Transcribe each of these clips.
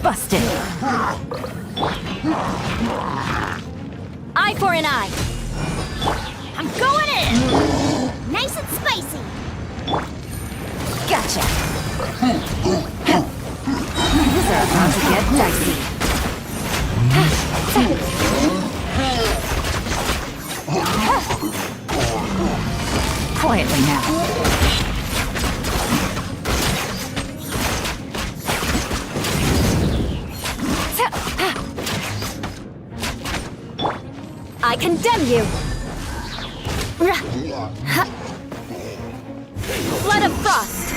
Busted! Eye for an eye. I'm going in! Nice and spicy! Gotcha! These are about to get dicey. Quietly now. I condemn you! Blood of frost!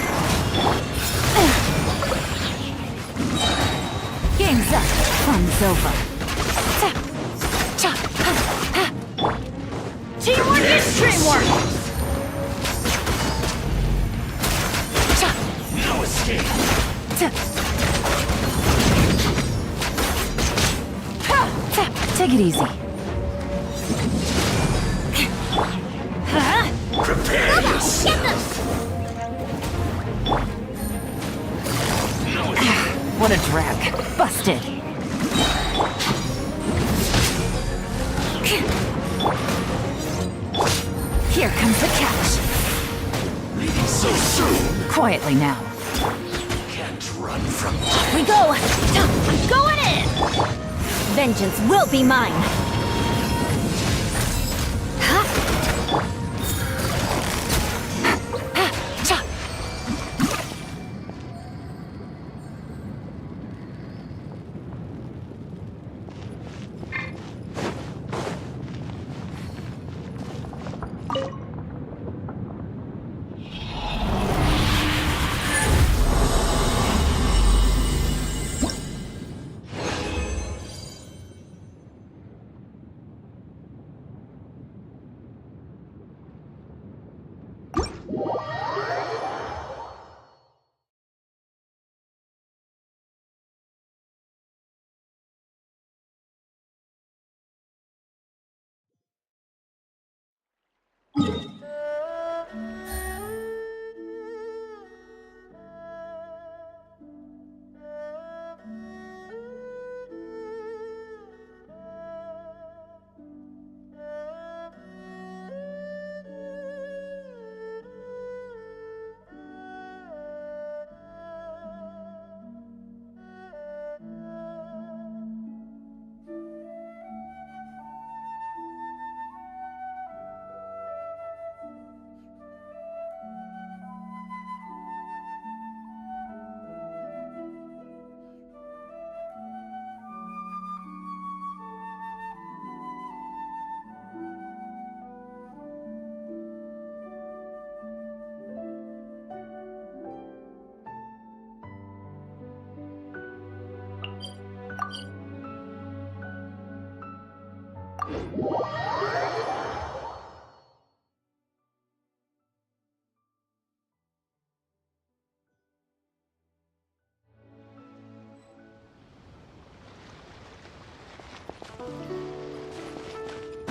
Game's up. Fun's over. Teamwork is dreamwork! No escape. Take it easy. Prepare yourself. No escape. What a drag. Busted. Here comes the catch. Leaving so soon. Quietly now. Can't run from We go! I'm going in! Vengeance will be mine!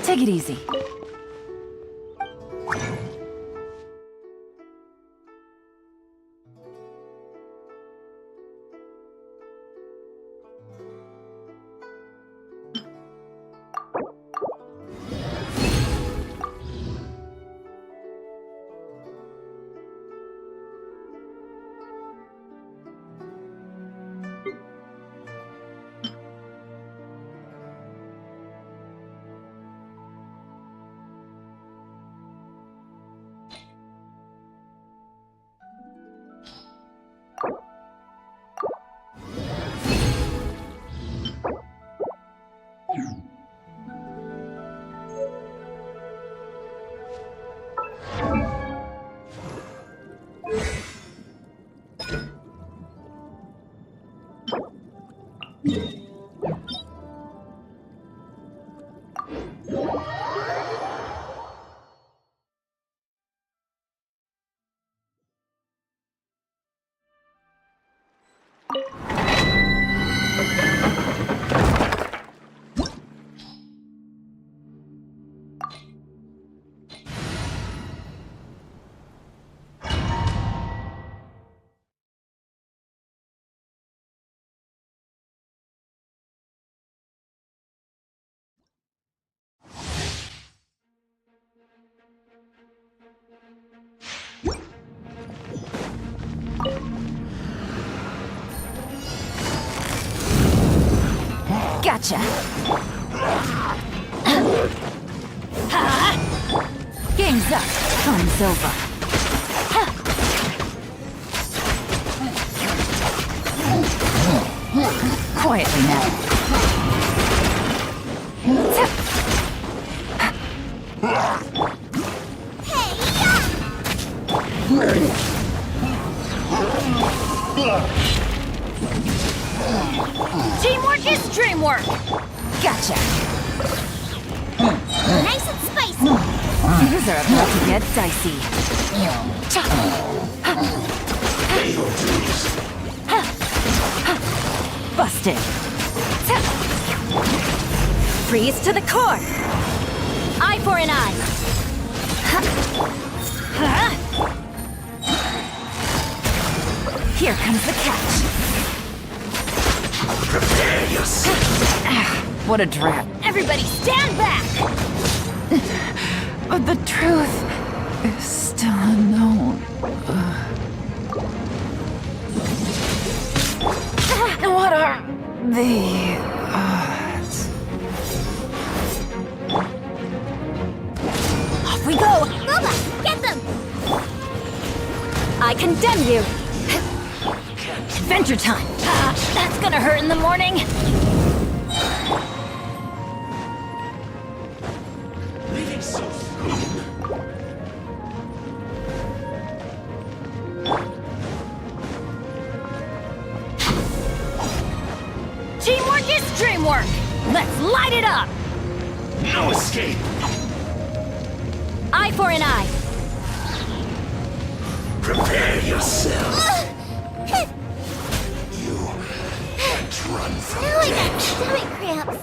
Take it easy. Gotcha. Game's up. Fun's over. Quietly now. Teamwork is dreamwork! Gotcha! Nice and spicy! Things are about to get dicey. Busted! Freeze to the core! Eye for an eye! Here comes the catch! Prepare yourself. What a drag. Everybody stand back! But the truth is still unknown. What are the odds? Off we go! Boba, get them! I condemn you! Adventure time! That's gonna hurt in the morning! Leaving so soon. Teamwork is dreamwork! Let's light it up! No escape. Eye for an eye! Prepare yourself. You can't run from Now I death. got stomach cramps.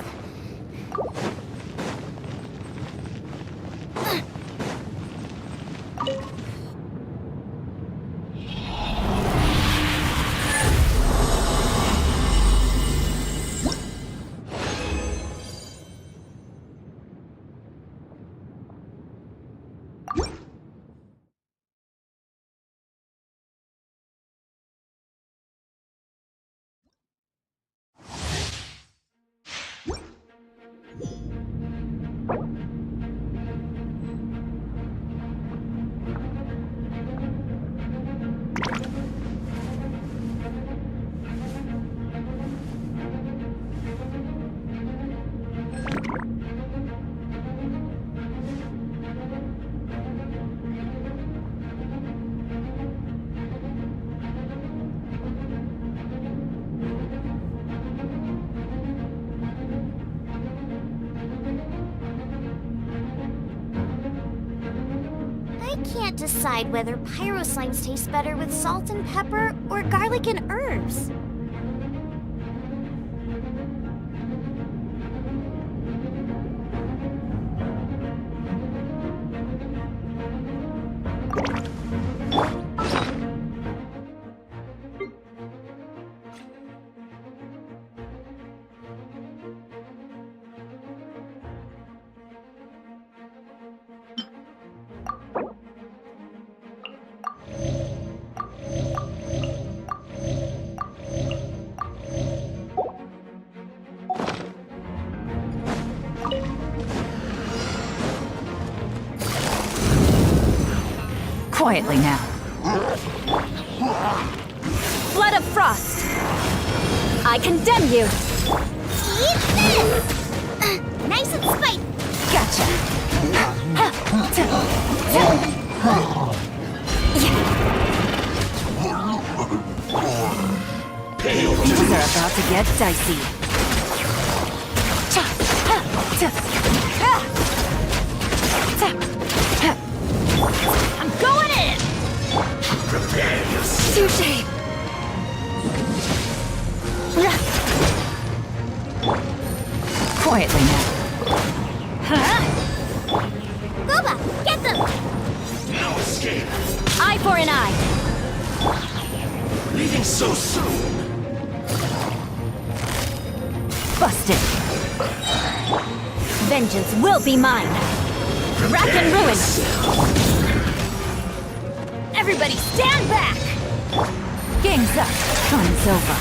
I can't decide whether pyro slimes taste better with salt and pepper or garlic and herbs. Quietly now. Flood of frost! I condemn you! Eat this! Nice and spicy. Gotcha! Things are about to get dicey. I'm going in! Prepare yourself. Touché! Quietly now. Boba, get them! No escape. Eye for an eye. Leaving so soon. Busted. Vengeance will be mine. Rack and ruin. Everybody stand back! Game's up. Fun's over.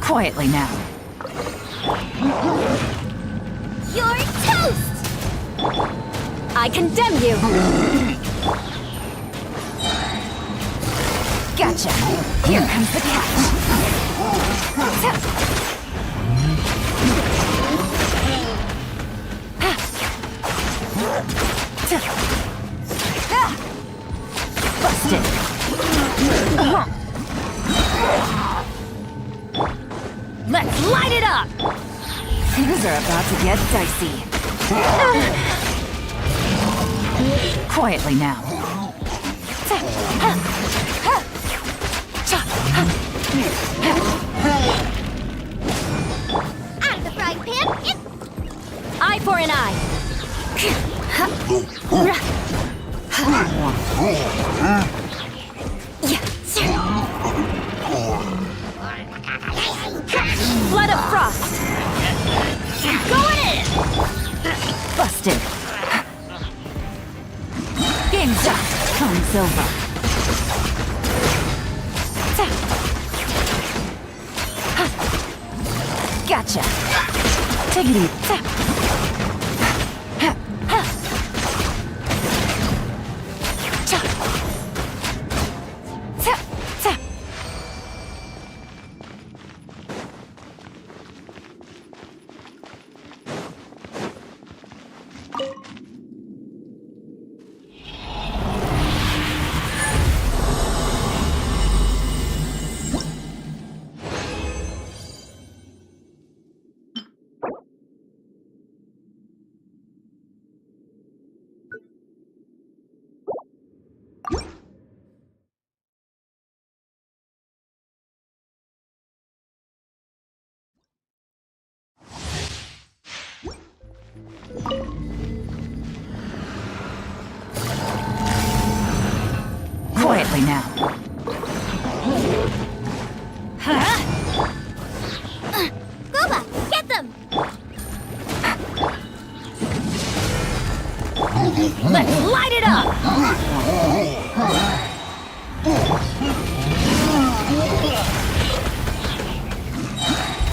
Quietly now. You're toast! I condemn you! Gotcha! Here comes the catch! Busted! Let's light it up! Things are about to get dicey. Quietly now. Out of the frying pan, Eye for an eye. Blood of frost. Going in. Busted. Game's up. Time's over. Gotcha. Take it easy. Quietly now. Boba, get them! Let's light it up!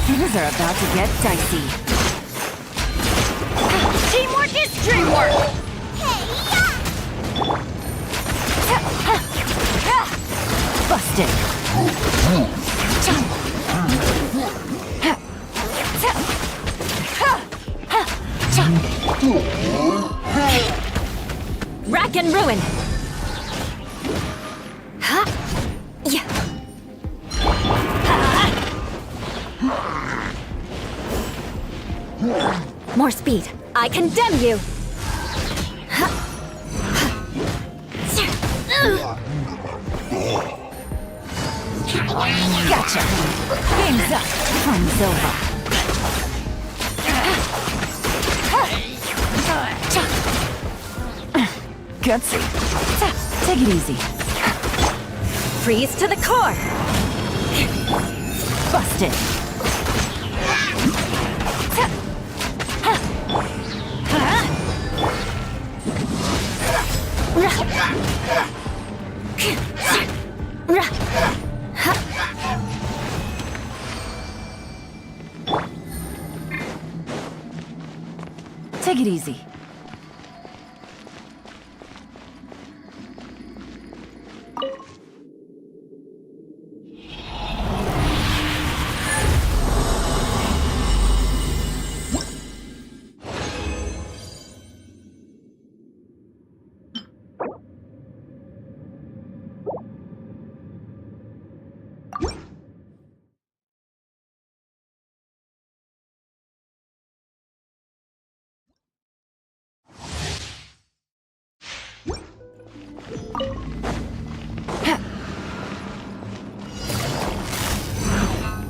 Things are about to get dicey. Teamwork is dreamwork! Busted! Rack and ruin! Yeah. More speed. I condemn you! Gotcha! Game's up. Fun's over. Gutsy. Take it easy. Freeze to the core! Busted! Take it easy.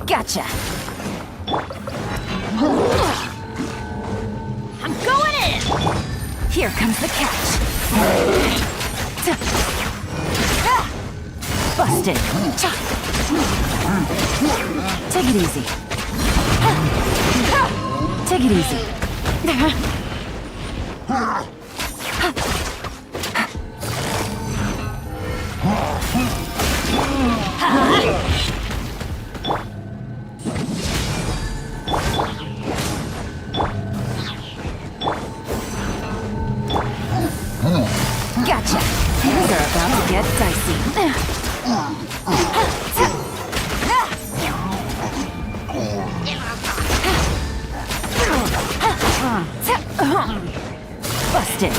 Gotcha! I'm going in! Here comes the catch! Busted! Take it easy. Take it easy. Gotcha! Things are about to get dicey. Busted!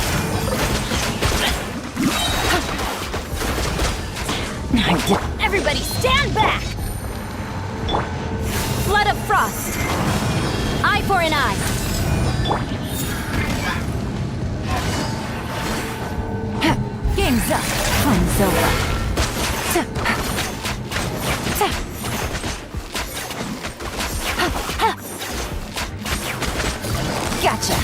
Everybody stand back! Flood of frost! Eye for an eye! Game's up. Fun's over. Gotcha.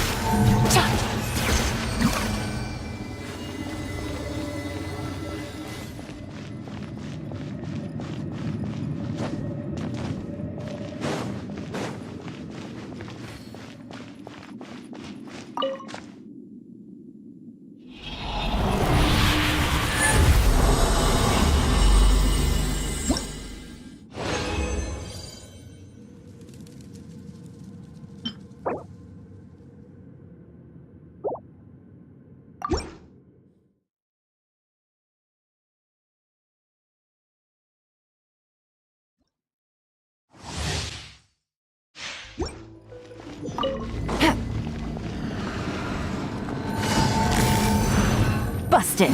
Busted!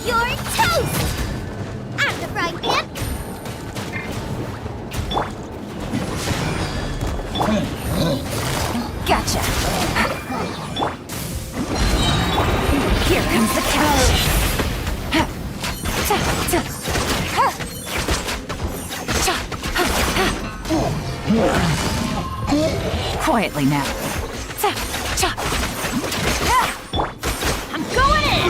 You're toast! At the frying pan! Gotcha! Here comes the catch! Quietly now. I'm going in!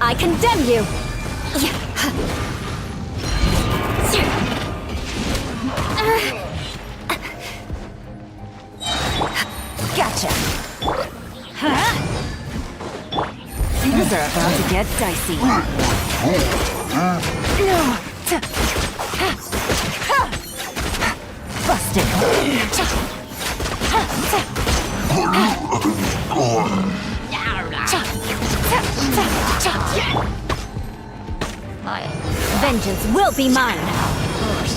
I condemn you! Gotcha! Things are about to get dicey. No! Busted! Vengeance will be mine!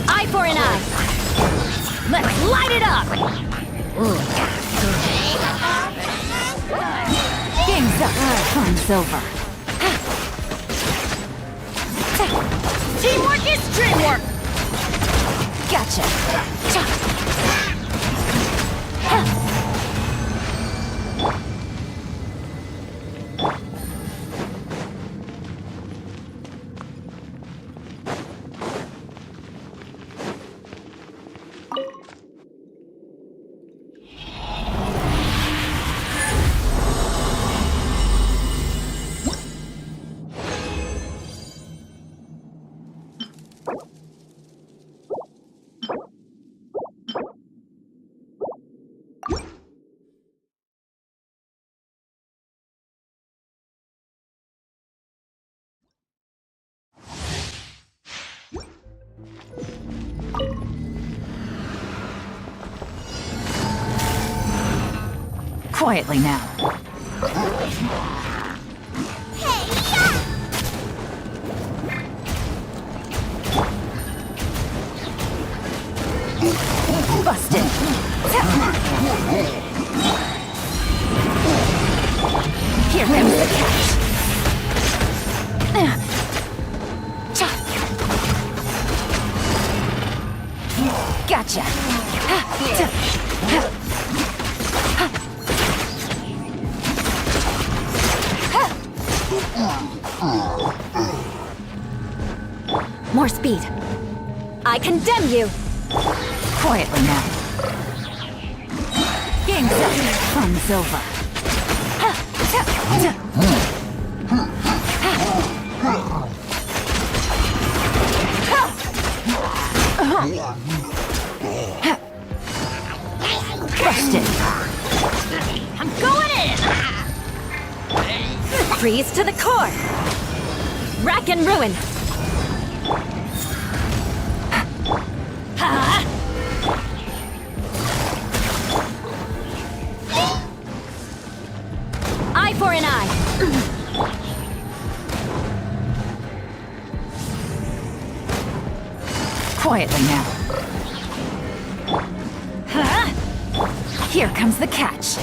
Eye for an eye! Let's light it up! Game's up! Fun's over. Teamwork is dreamwork! Gotcha! Quietly now. Busted. Here comes the catch. Gotcha. More speed. I condemn you. Quietly now. Game's up. Fun's over. Busted. I'm going in. Freeze to the core. Rack and ruin. Eye for an eye. Quietly now. Here comes the catch.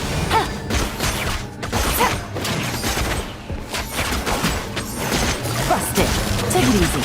Busted. Take it easy.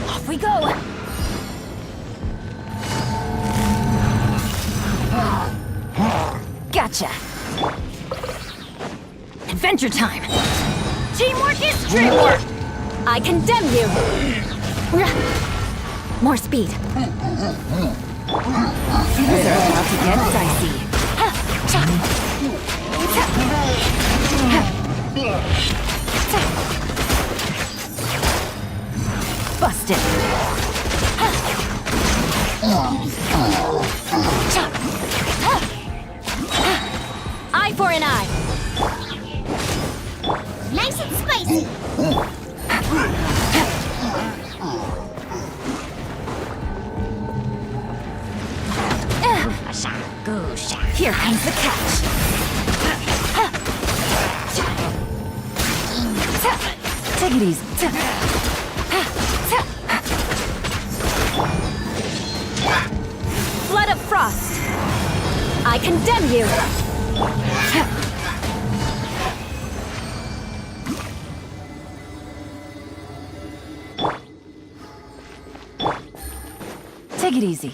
Off we go! Gotcha! Adventure time! Teamwork is dreamwork! I condemn you! More speed. Things are about to get dicey. Busted. Eye for an eye. Nice and spicy. Here comes the catch. Take it easy. Flood of frost. I condemn you. Take it easy.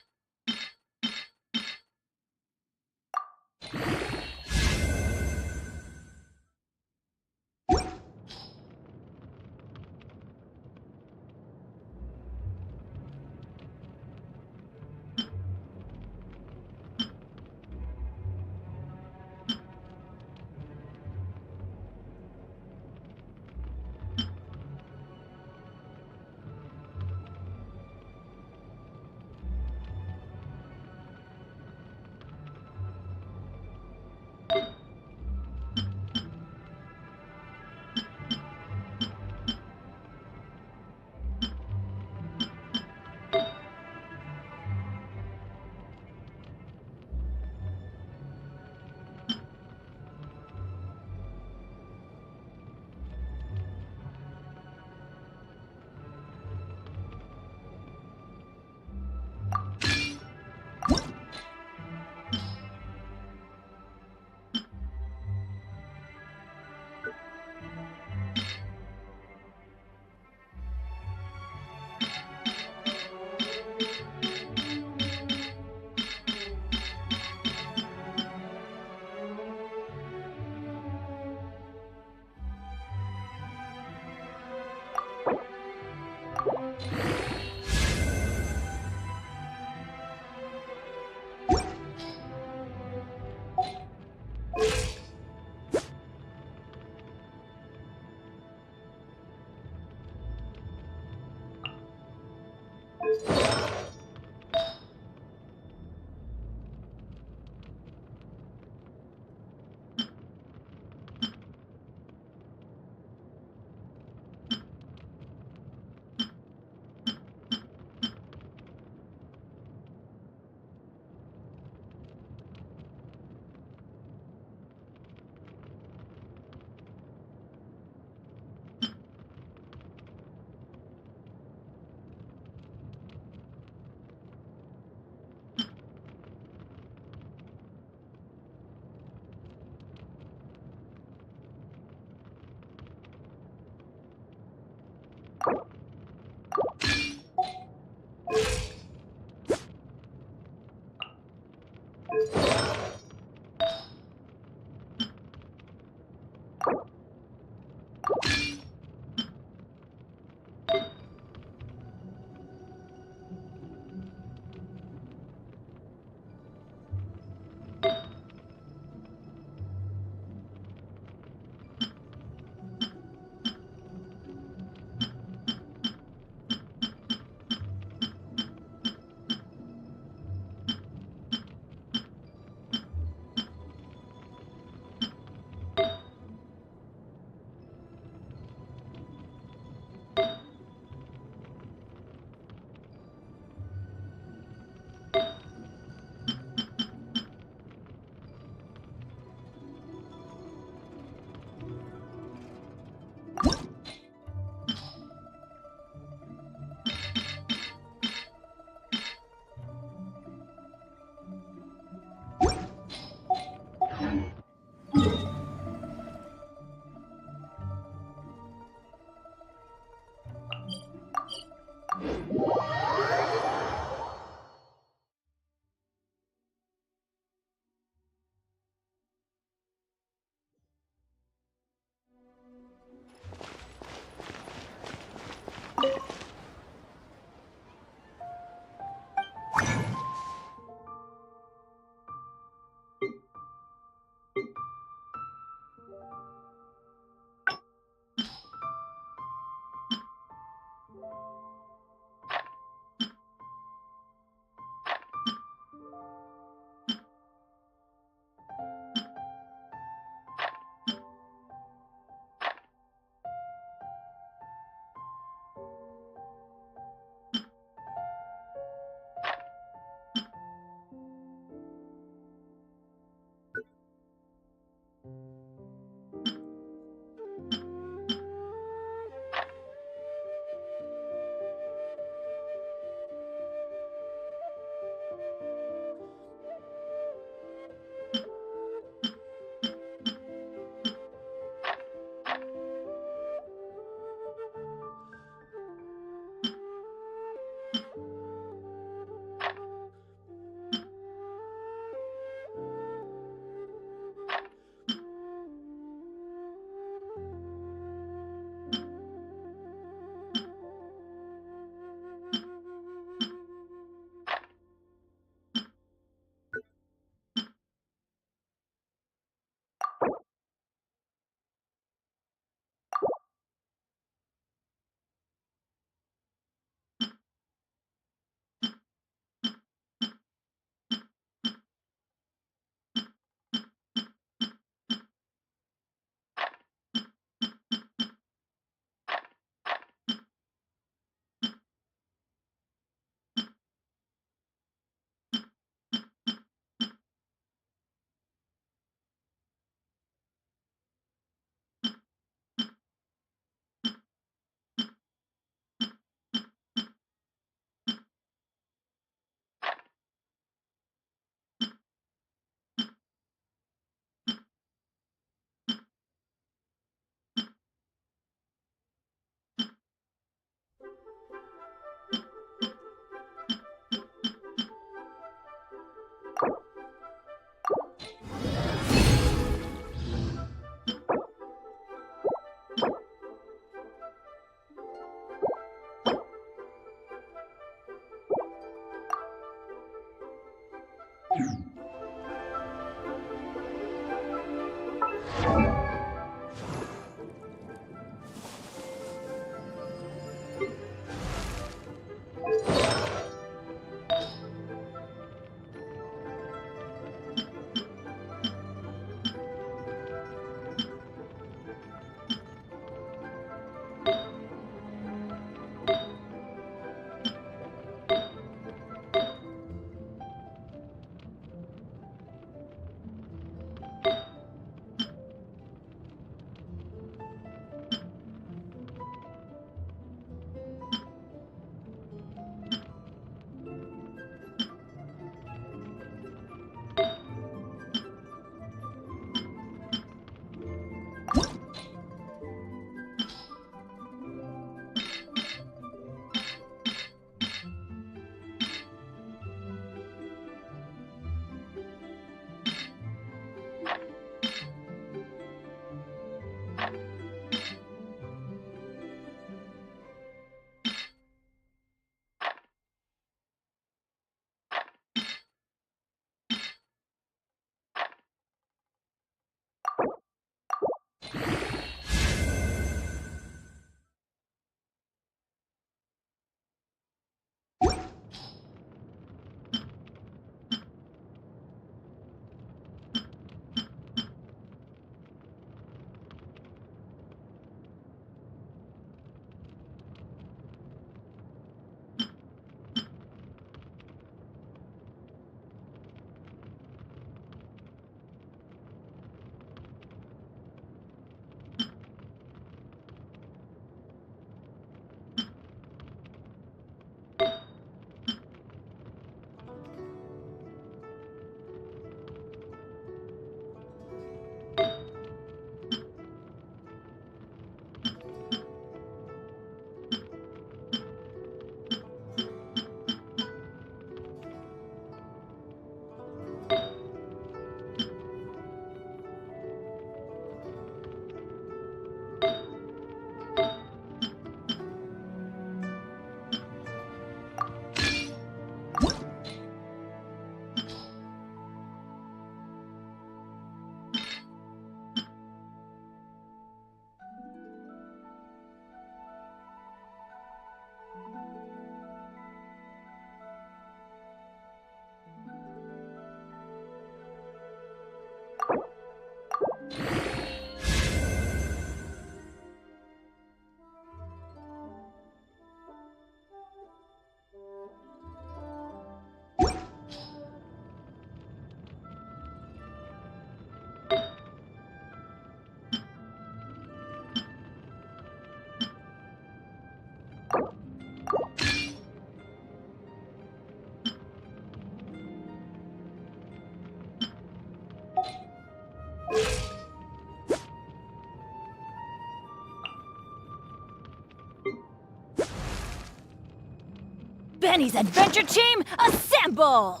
Benny's adventure team, assemble!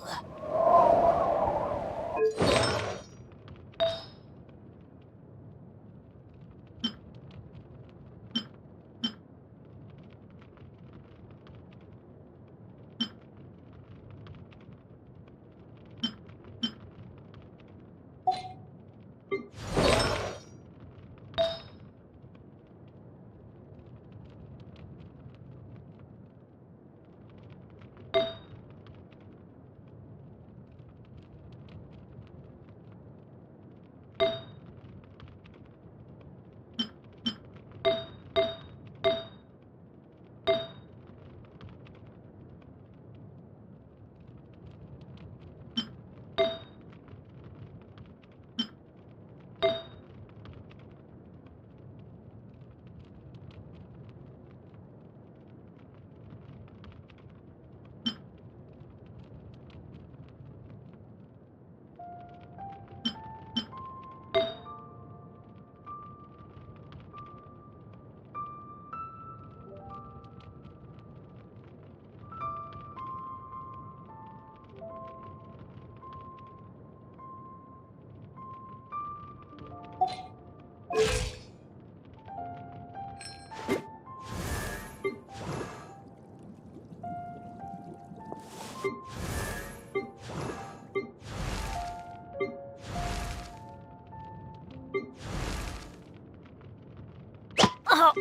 Oh.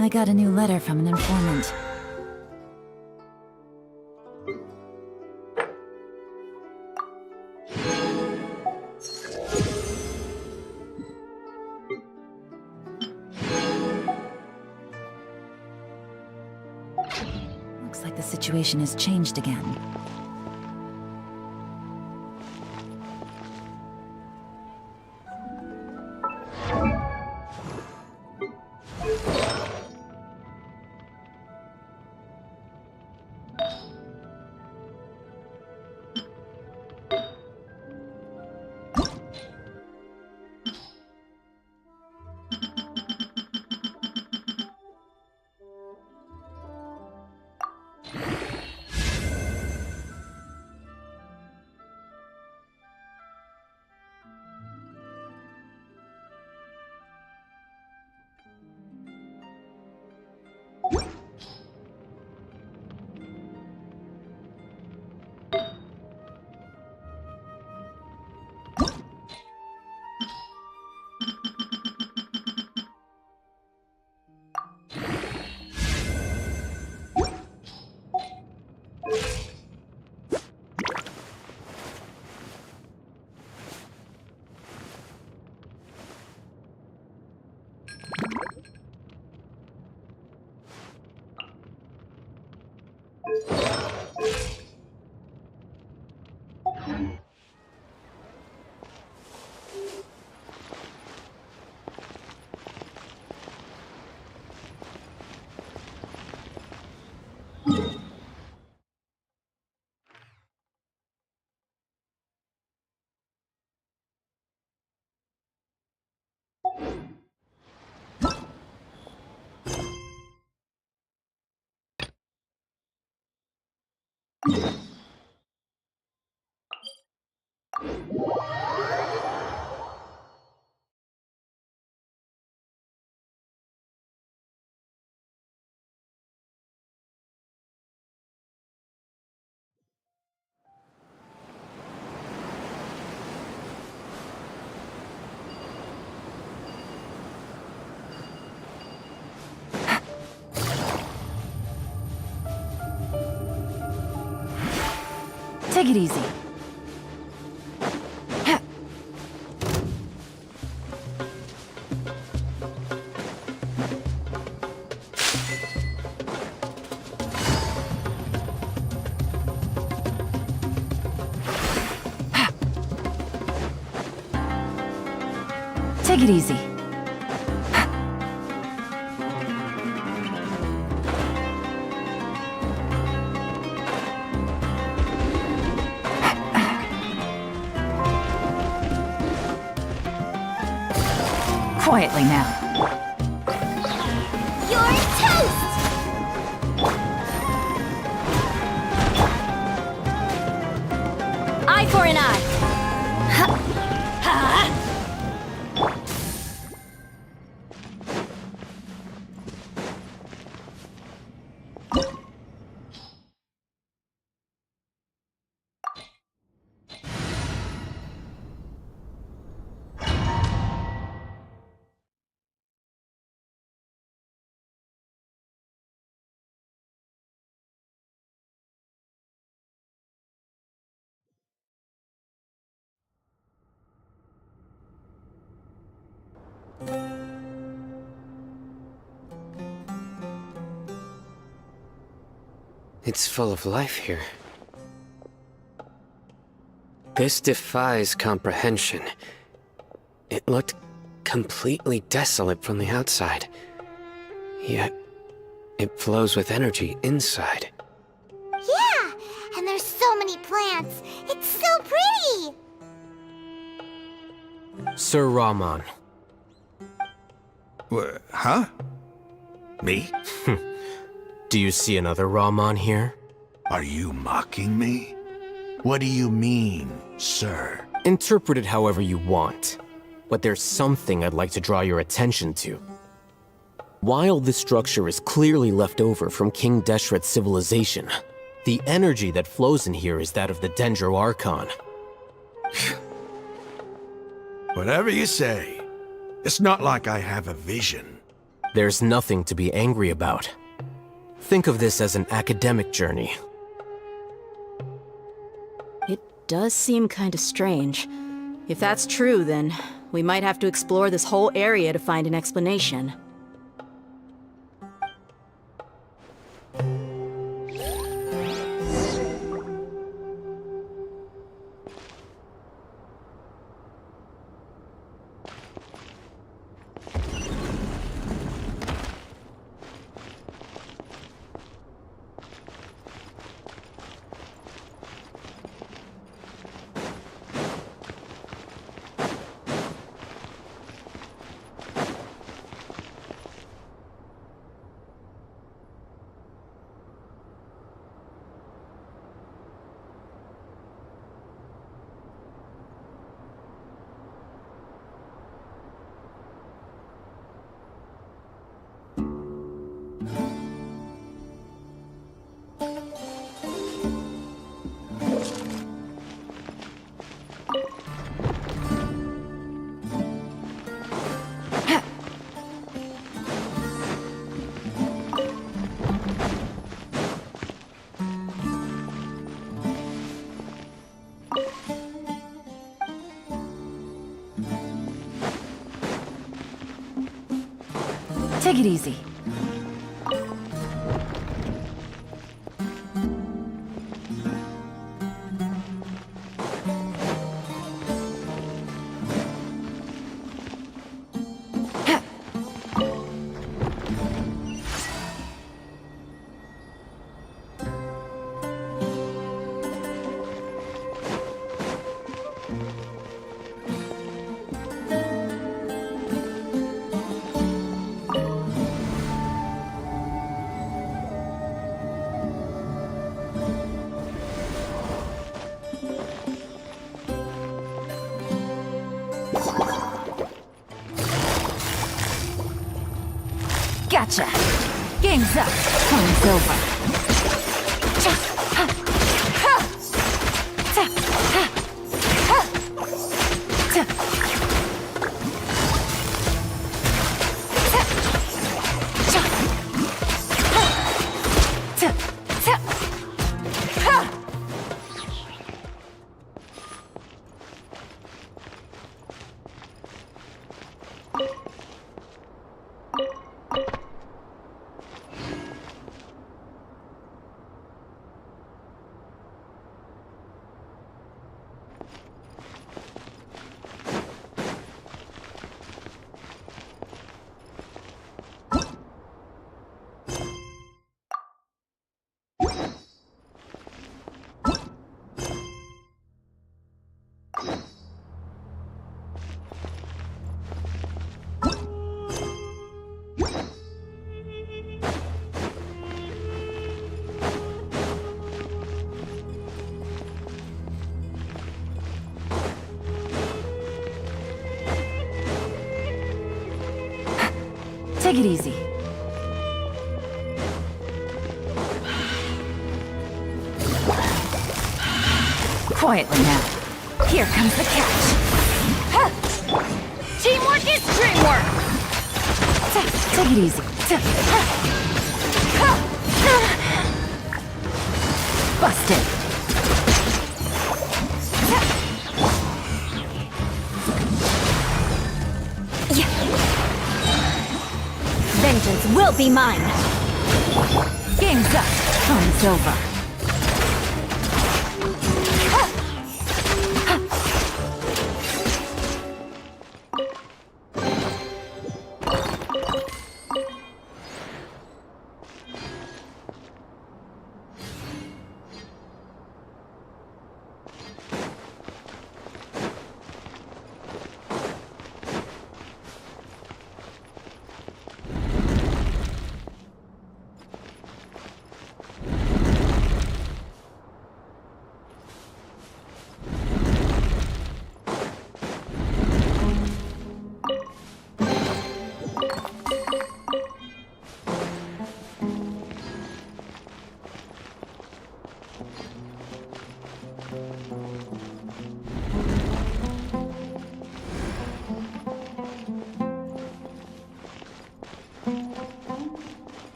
I got a new letter from an informant. Looks like the situation has changed again. Take it easy. Take it easy. Quietly now. You're toast! Eye for an eye. It's full of life here. This defies comprehension. It looked completely desolate from the outside. Yet, it flows with energy inside. Yeah! And there's so many plants! It's so pretty! Sir Rahman. Huh? Me? Do you see another Rahman here? Are you mocking me? What do you mean, sir? Interpret it however you want. But there's something I'd like to draw your attention to. While this structure is clearly left over from King Deshret's civilization, the energy that flows in here is that of the Dendro Archon. Whatever you say. It's not like I have a vision. There's nothing to be angry about. Think of this as an academic journey. It does seem kinda strange. If that's true, then we might have to explore this whole area to find an explanation. Take it easy. Gotcha! Game's up! Time's over. Take it easy. Quietly now. Here comes the catch. Teamwork is dreamwork! Take it easy. Busted. Vengeance will be mine! Game's up. Time's over.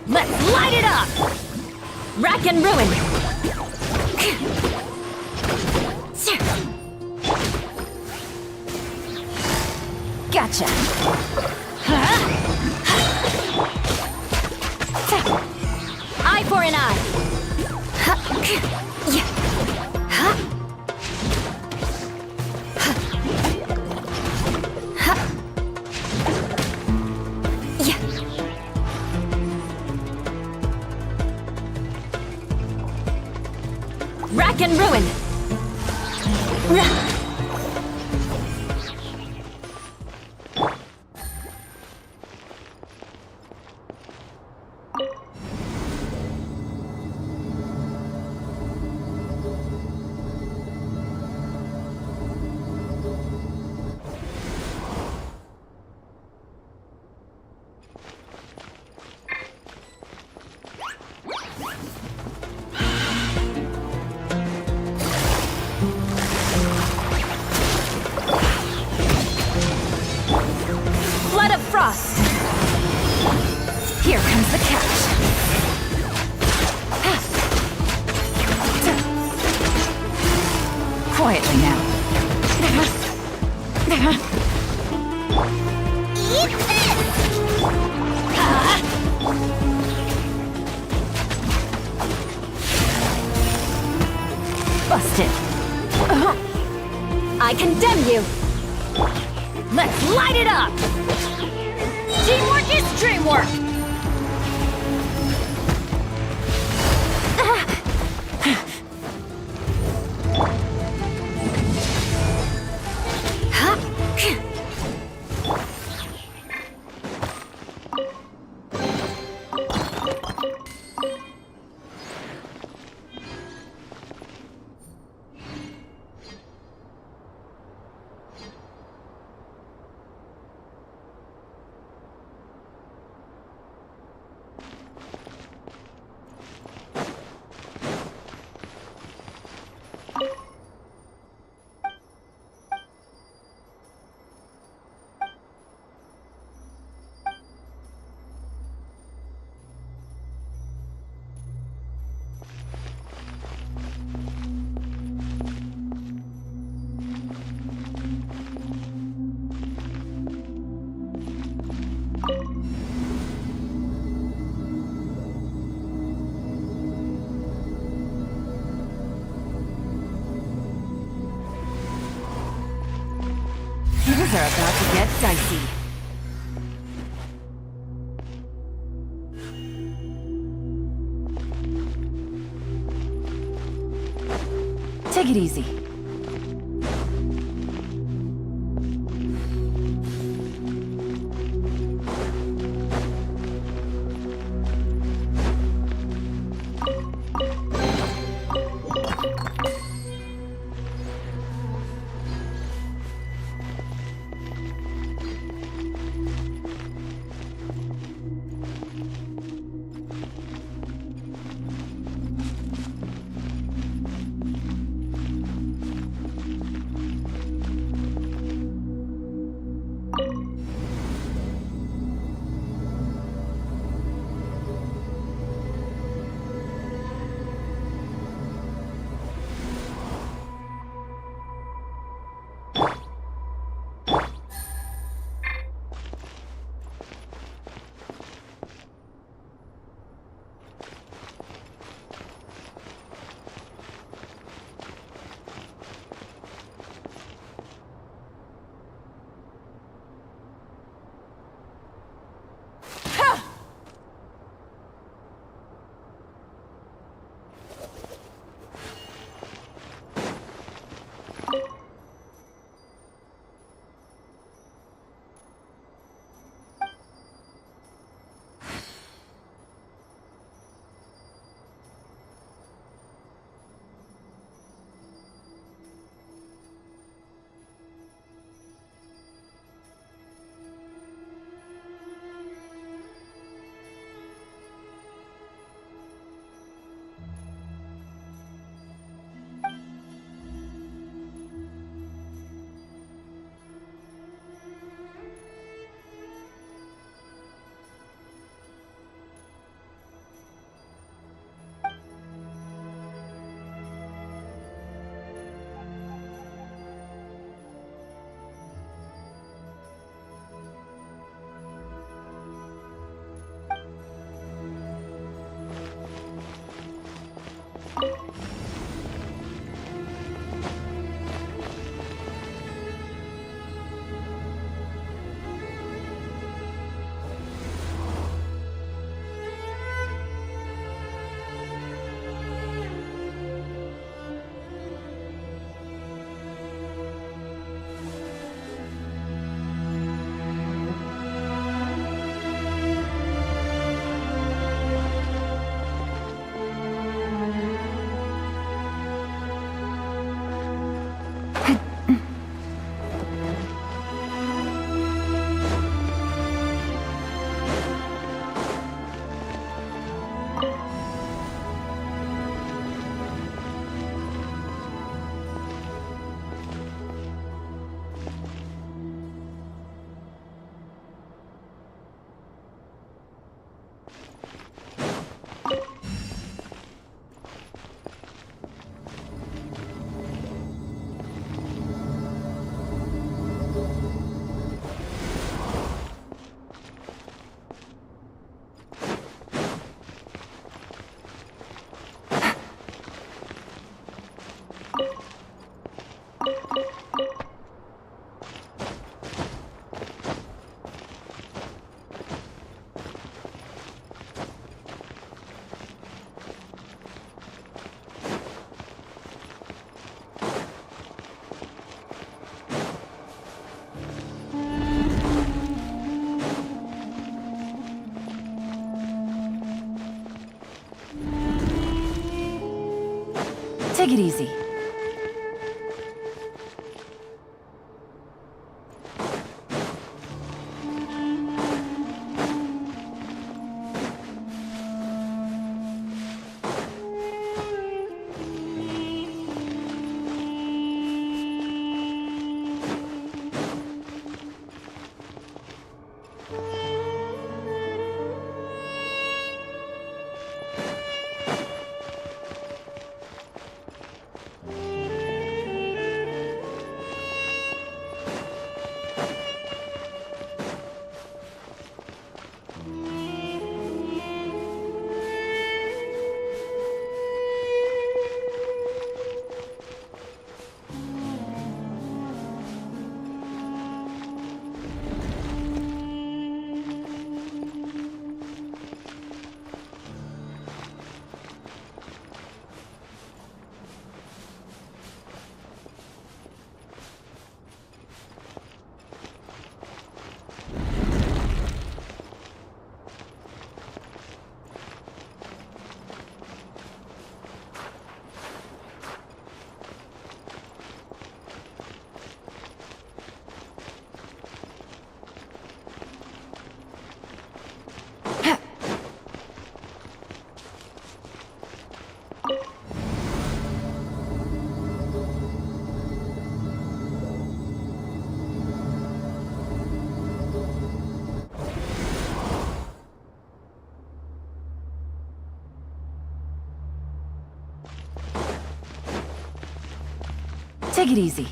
Let's light it up! Rack and ruin! Gotcha! Eye for an eye! Rack and ruin! Flood of frost! Here comes the catch! Quietly now. Eat Busted! I condemn you! Let's light it up! Teamwork is dreamwork! Things are about to get dicey. Take it easy. Take it easy. Take it easy.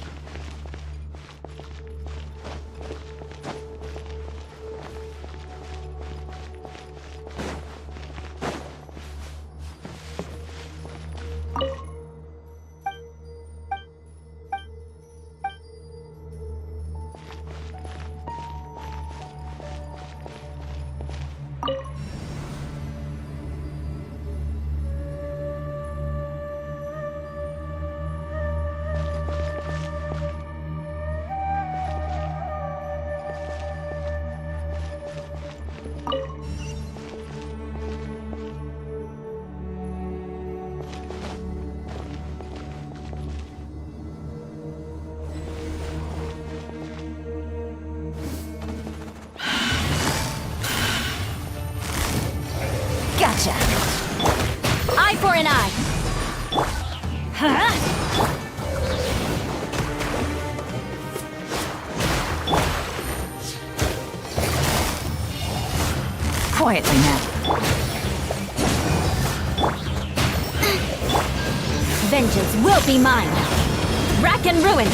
Gotcha! Eye for an eye! Huh? Quietly now. Vengeance will be mine! Rack and ruin!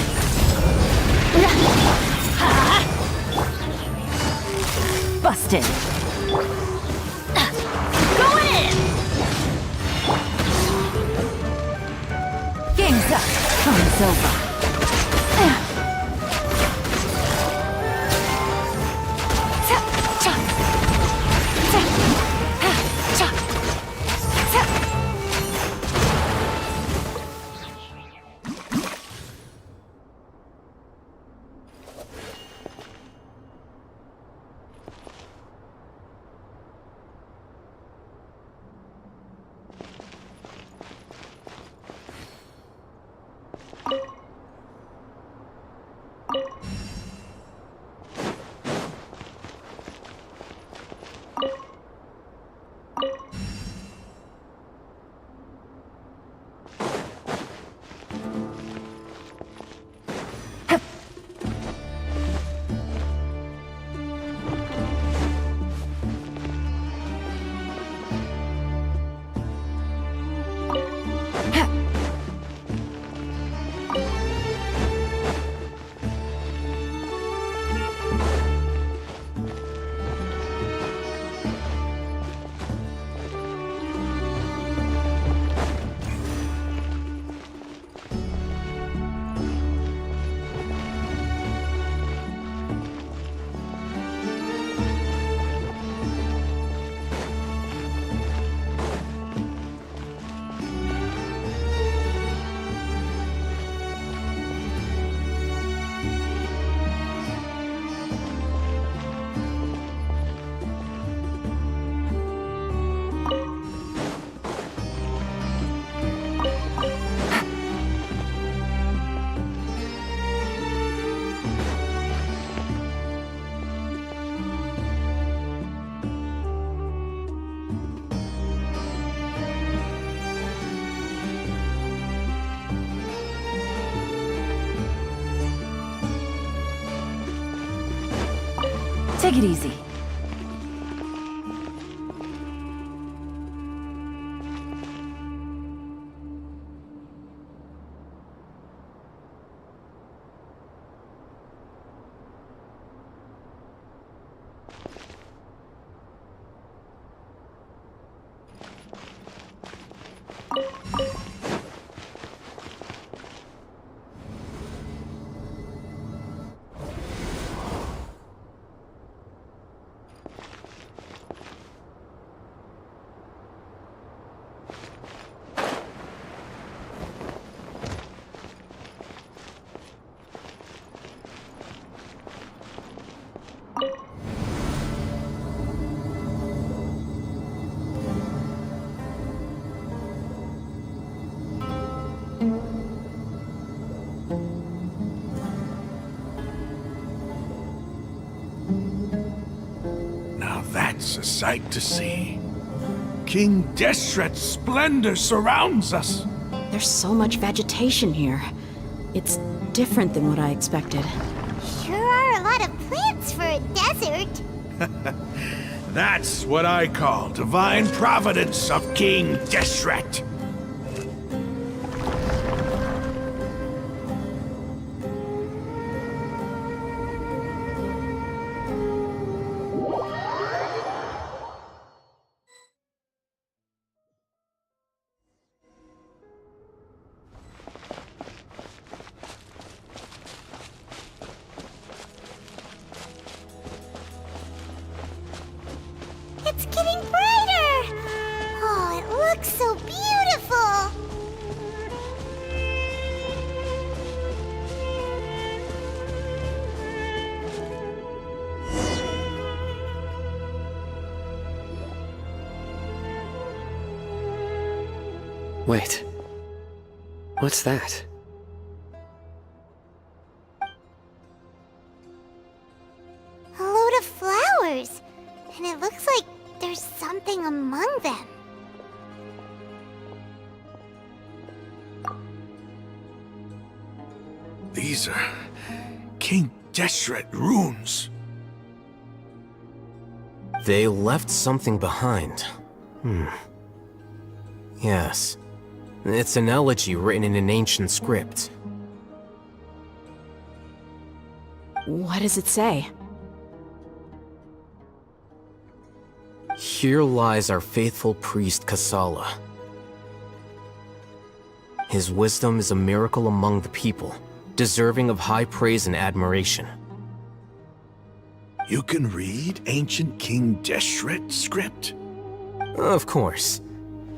Busted. Going in! Game's up. Fun's over. Take it easy. Now that's a sight to see. King Deshret's splendor surrounds us. There's so much vegetation here. It's different than what I expected. Sure are a lot of plants for a desert. That's what I call divine providence of King Deshret. It's getting brighter! Oh, it looks so beautiful! Wait. What's that? A load of flowers. And it looks like there's something among them. These are King Deshret runes. They left something behind. Yes. It's an elegy written in an ancient script. What does it say? Here lies our faithful priest Kasala. His wisdom is a miracle among the people, deserving of high praise and admiration. You can read ancient King Deshret script? Of course.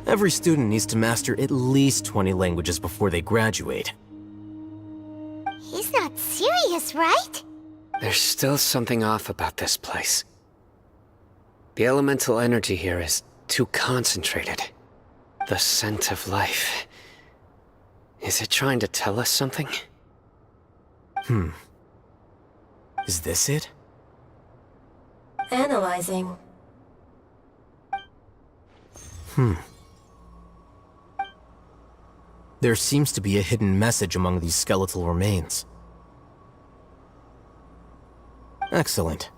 Every student needs to master at least 20 languages before they graduate. He's not serious, right? There's still something off about this place. The elemental energy here is too concentrated. The scent of life. Is it trying to tell us something? Is this it? Analyzing. There seems to be a hidden message among these skeletal remains. Excellent.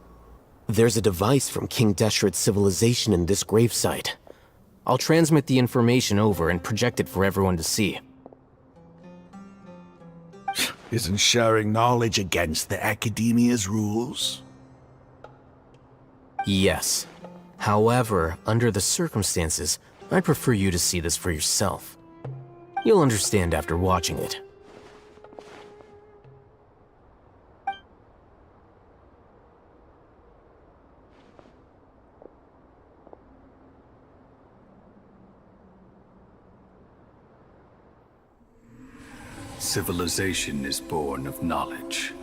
There's a device from King Deshret's civilization in this gravesite. I'll transmit the information over and project it for everyone to see. Isn't sharing knowledge against the Academia's rules? Yes. However, under the circumstances, I'd prefer you to see this for yourself. You'll understand after watching it. Civilization is born of knowledge,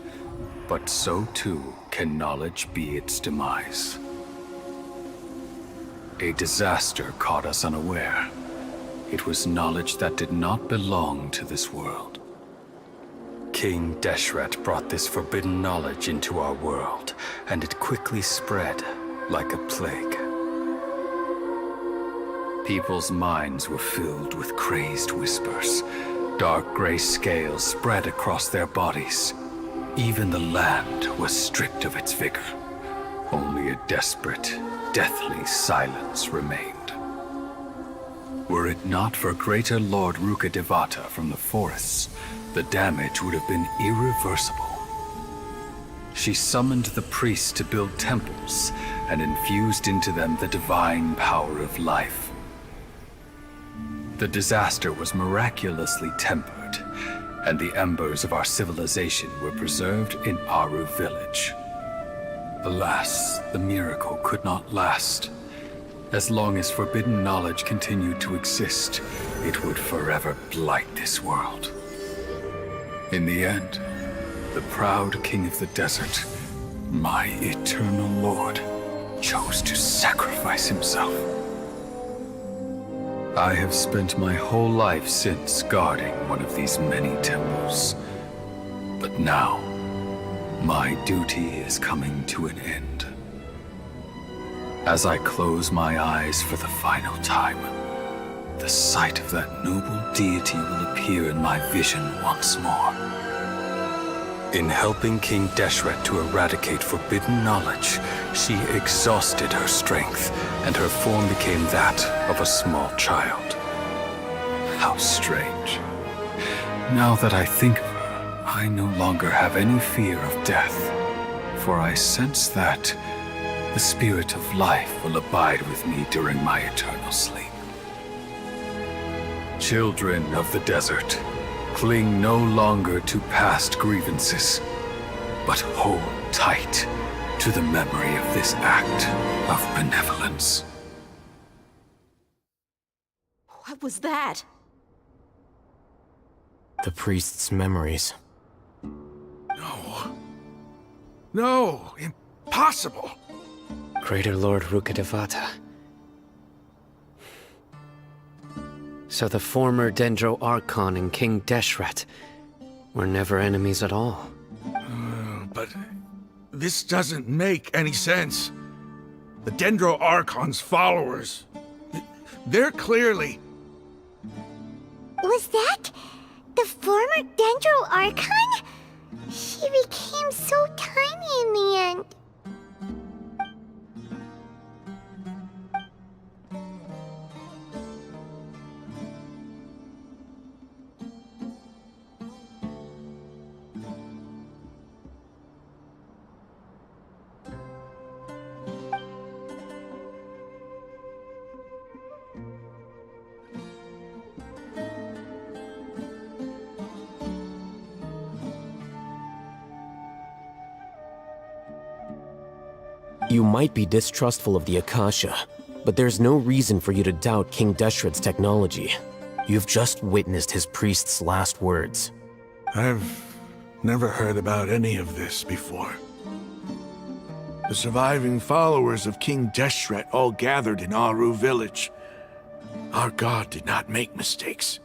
but so too can knowledge be its demise. A disaster caught us unaware. It was knowledge that did not belong to this world. King Deshret brought this forbidden knowledge into our world, and it quickly spread like a plague. People's minds were filled with crazed whispers. Dark gray scales spread across their bodies. Even the land was stripped of its vigor. Only desperate, deathly silence remained. Were it not for greater Lord Rukkhadevata from the forests, the damage would have been irreversible. She summoned the priests to build temples and infused into them the divine power of life. The disaster was miraculously tempered, and the embers of our civilization were preserved in Aru village. Alas, the miracle could not last. As long as forbidden knowledge continued to exist, it would forever blight this world. In the end, the proud king of the desert, my eternal lord, chose to sacrifice himself. I have spent my whole life since guarding one of these many temples. But now, my duty is coming to an end. As I close my eyes for the final time, the sight of that noble deity will appear in my vision once more. In helping King Deshret to eradicate forbidden knowledge, she exhausted her strength, and her form became that of a small child. How strange. Now that I think of her, I no longer have any fear of death, for I sense that the spirit of life will abide with me during my eternal sleep. Children of the desert, cling no longer to past grievances, but hold tight to the memory of this act of benevolence. What was that? The priest's memories. No, impossible. Greater Lord Rukkhadevata. So the former Dendro Archon and King Deshret were never enemies at all. But this doesn't make any sense. The Dendro Archon's followers, they're clearly... Was that the former Dendro Archon? She became so tiny in the end. You might be distrustful of the Akasha, but there's no reason for you to doubt King Deshret's technology. You've just witnessed his priest's last words. I've never heard about any of this before. The surviving followers of King Deshret all gathered in Aru village. Our god did not make mistakes.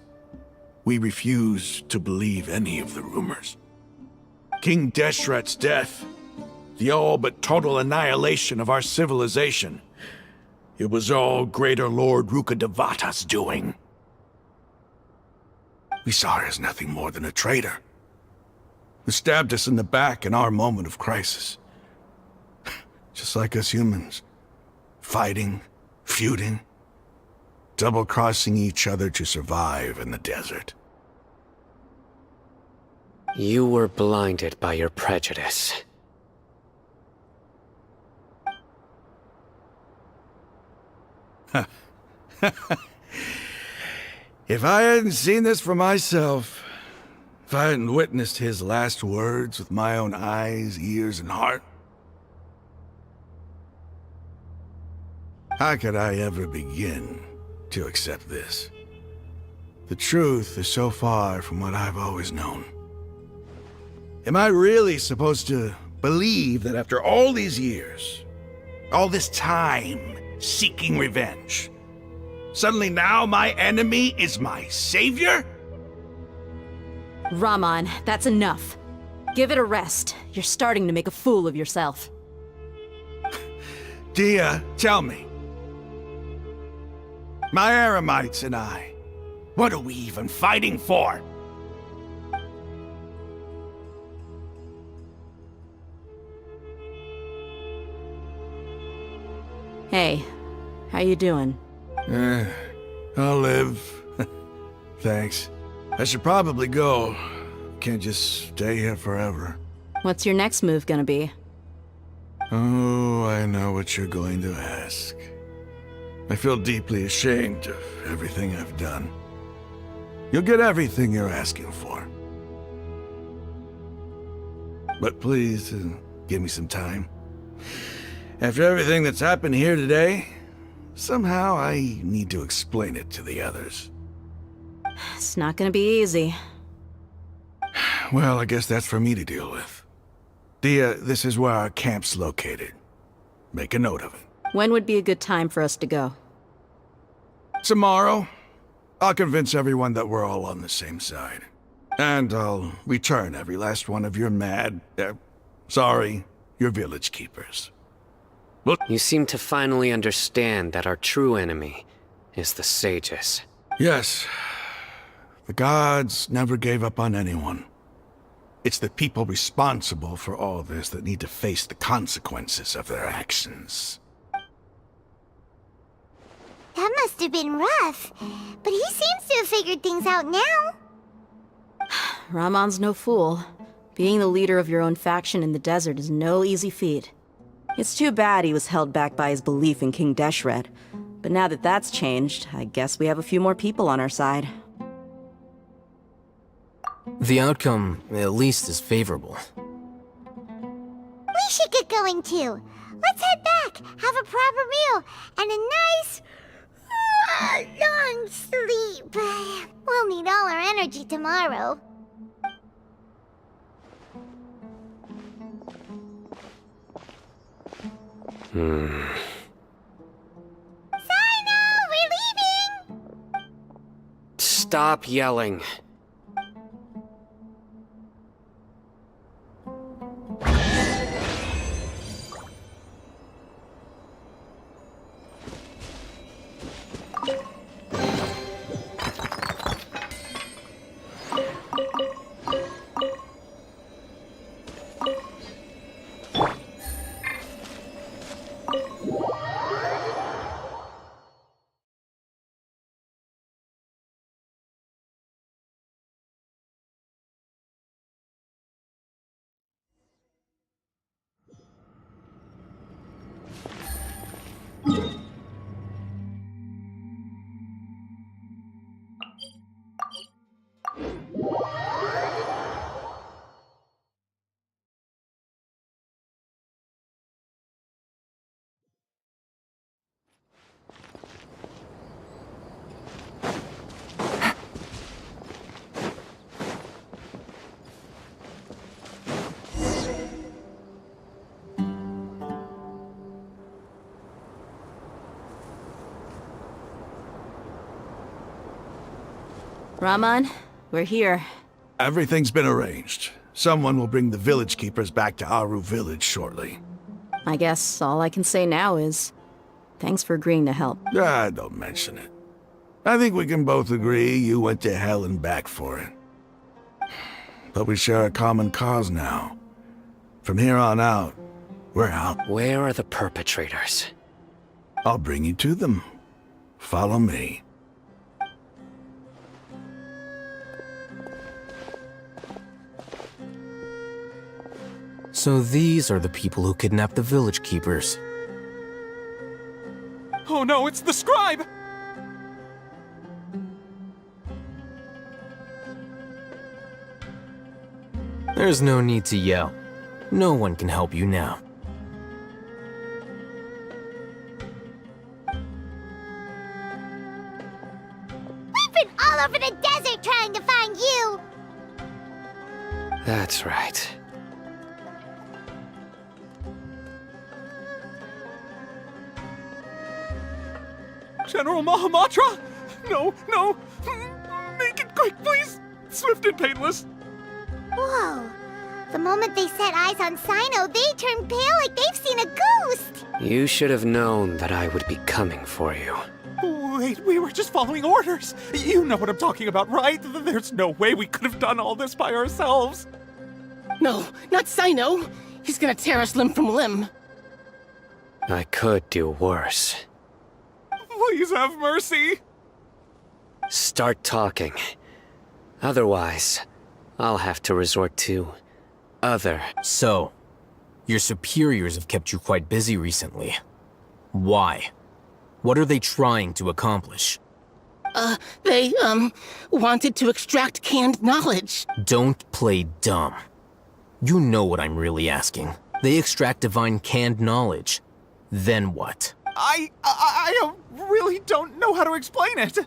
We refuse to believe any of the rumors. King Deshret's death, the all but total annihilation of our civilization, it was all Greater Lord Rukkhadevata's doing. We saw her as nothing more than a traitor, who stabbed us in the back in our moment of crisis. Just like us humans, fighting, feuding, double-crossing each other to survive in the desert. You were blinded by your prejudice. If I hadn't seen this for myself, if I hadn't witnessed his last words with my own eyes, ears, and heart, how could I ever begin to accept this? The truth is so far from what I've always known. Am I really supposed to believe that after all these years, all this time seeking revenge, suddenly now my enemy is my savior? Raman, that's enough. Give it a rest. You're starting to make a fool of yourself. Dia, tell me. My Eremites and I, what are we even fighting for? Hey, how you doing? I'll live. Thanks. I should probably go. Can't just stay here forever. What's your next move gonna be? Oh, I know what you're going to ask. I feel deeply ashamed of everything I've done. You'll get everything you're asking for. But please, give me some time. After everything that's happened here today, somehow I need to explain it to the others. It's not gonna be easy. Well, I guess that's for me to deal with. Dia, this is where our camp's located. Make a note of it. When would be a good time for us to go? Tomorrow, I'll convince everyone that we're all on the same side. And I'll return every last one of your your village keepers. Look, You seem to finally understand that our true enemy is the sages. yes, the gods never gave up on anyone. It's the people responsible for all this that need to face the consequences of their actions. That must have been rough. But he seems to have figured things out now. Ramon's no fool. Being the leader of your own faction in the desert is no easy feat. It's too bad he was held back by his belief in King Deshret. But now that that's changed, I guess we have a few more people on our side. The outcome, at least, is favorable. We should get going too. Let's head back, have a proper meal, and a nice, long sleep. We'll need all our energy tomorrow. Sino, we're leaving! Stop yelling. Ramon, we're here. Everything's been arranged. Someone will bring the village keepers back to Aru village shortly. I guess all I can say now is, thanks for agreeing to help. Don't mention it. I think we can both agree you went to hell and back for it. But we share a common cause now. From here on out, we're out. Where are the perpetrators? I'll bring you to them. Follow me. So these are the people who kidnapped the village keepers. Oh no, it's the scribe! There's no need to yell. No one can help you now. We've been all over the desert trying to find you! That's right. General Mahamatra? No, no! Make it quick, please! Swift and painless! Whoa. The moment they set eyes on Sino, they turned pale like they've seen a ghost! You should have known that I would be coming for you. Wait, we were just following orders! You know what I'm talking about, right? There's no way we could have done all this by ourselves! No, not Sino! He's gonna tear us limb from limb. I could do worse. Please have mercy! Start talking. Otherwise, I'll have to resort to other. So, your superiors have kept you quite busy recently. Why? What are they trying to accomplish? They wanted to extract canned knowledge. Don't play dumb. You know what I'm really asking. They extract divine canned knowledge. Then what? I really don't know how to explain it.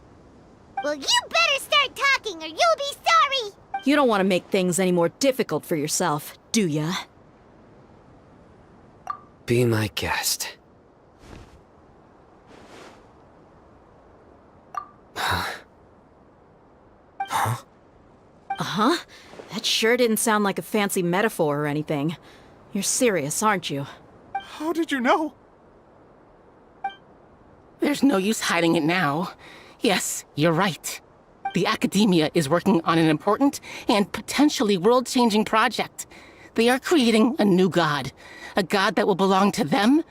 Well, you better start talking or you'll be sorry! You don't want to make things any more difficult for yourself, do ya? Be my guest. Uh-huh. That sure didn't sound like a fancy metaphor or anything. You're serious, aren't you? How did you know? There's no use hiding it now. Yes, you're right. The Academia is working on an important and potentially world-changing project. They are creating a new god. A god that will belong to them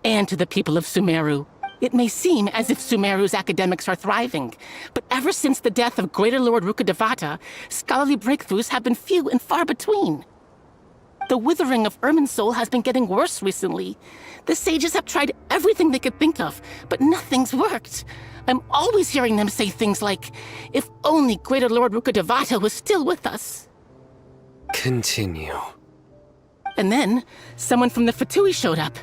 and to the people of Sumeru. It may seem as if Sumeru's academics are thriving, but ever since the death of Greater Lord Rukkhadevata, scholarly breakthroughs have been few and far between. The withering of Irminsul has been getting worse recently. The sages have tried everything they could think of, but nothing's worked. I'm always hearing them say things like, if only Greater Lord Rukkhadevata was still with us. Continue. And then, someone from the Fatui showed up.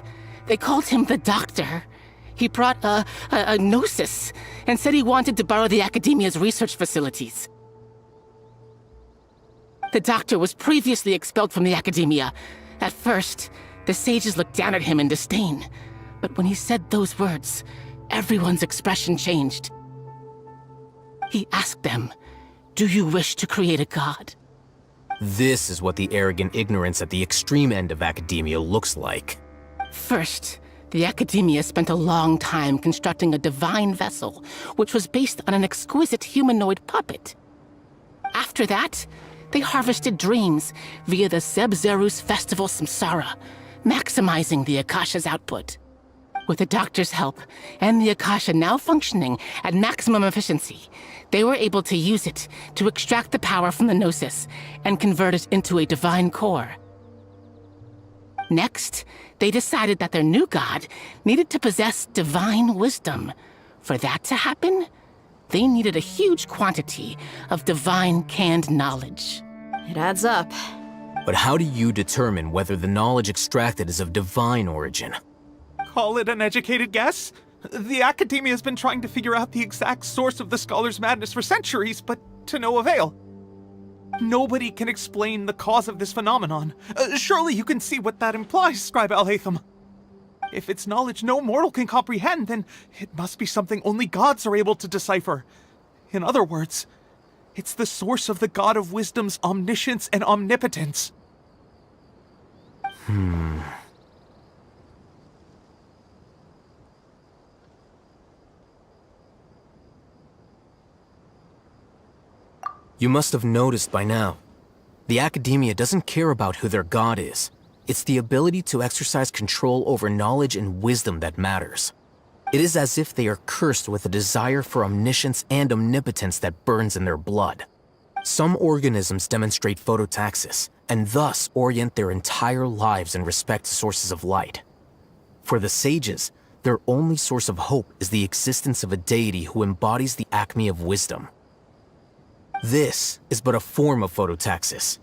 They called him the Doctor. He brought a gnosis and said he wanted to borrow the Academia's research facilities. The Doctor was previously expelled from the Academia. At first, the sages looked down at him in disdain. But when he said those words, everyone's expression changed. He asked them, "Do you wish to create a god?" This is what the arrogant ignorance at the extreme end of academia looks like. First, the Academia spent a long time constructing a divine vessel, which was based on an exquisite humanoid puppet. After that, they harvested dreams via the Zeb-Zerus Festival Samsara, maximizing the Akasha's output. With the Doctor's help, and the Akasha now functioning at maximum efficiency, they were able to use it to extract the power from the Gnosis and convert it into a divine core. Next, they decided that their new god needed to possess divine wisdom. For that to happen, they needed a huge quantity of divine canned knowledge. It adds up. But how do you determine whether the knowledge extracted is of divine origin? Call it an educated guess? The Academia has been trying to figure out the exact source of the Scholar's madness for centuries, but to no avail. Nobody can explain the cause of this phenomenon. Surely you can see what that implies, Scribe Alhaitham. If it's knowledge no mortal can comprehend, then it must be something only gods are able to decipher. In other words, it's the source of the God of Wisdom's omniscience and omnipotence. You must have noticed by now. The Academia doesn't care about who their god is. It's the ability to exercise control over knowledge and wisdom that matters. It is as if they are cursed with a desire for omniscience and omnipotence that burns in their blood. Some organisms demonstrate phototaxis, and thus orient their entire lives in respect to sources of light. For the sages, their only source of hope is the existence of a deity who embodies the acme of wisdom. This is but a form of phototaxis.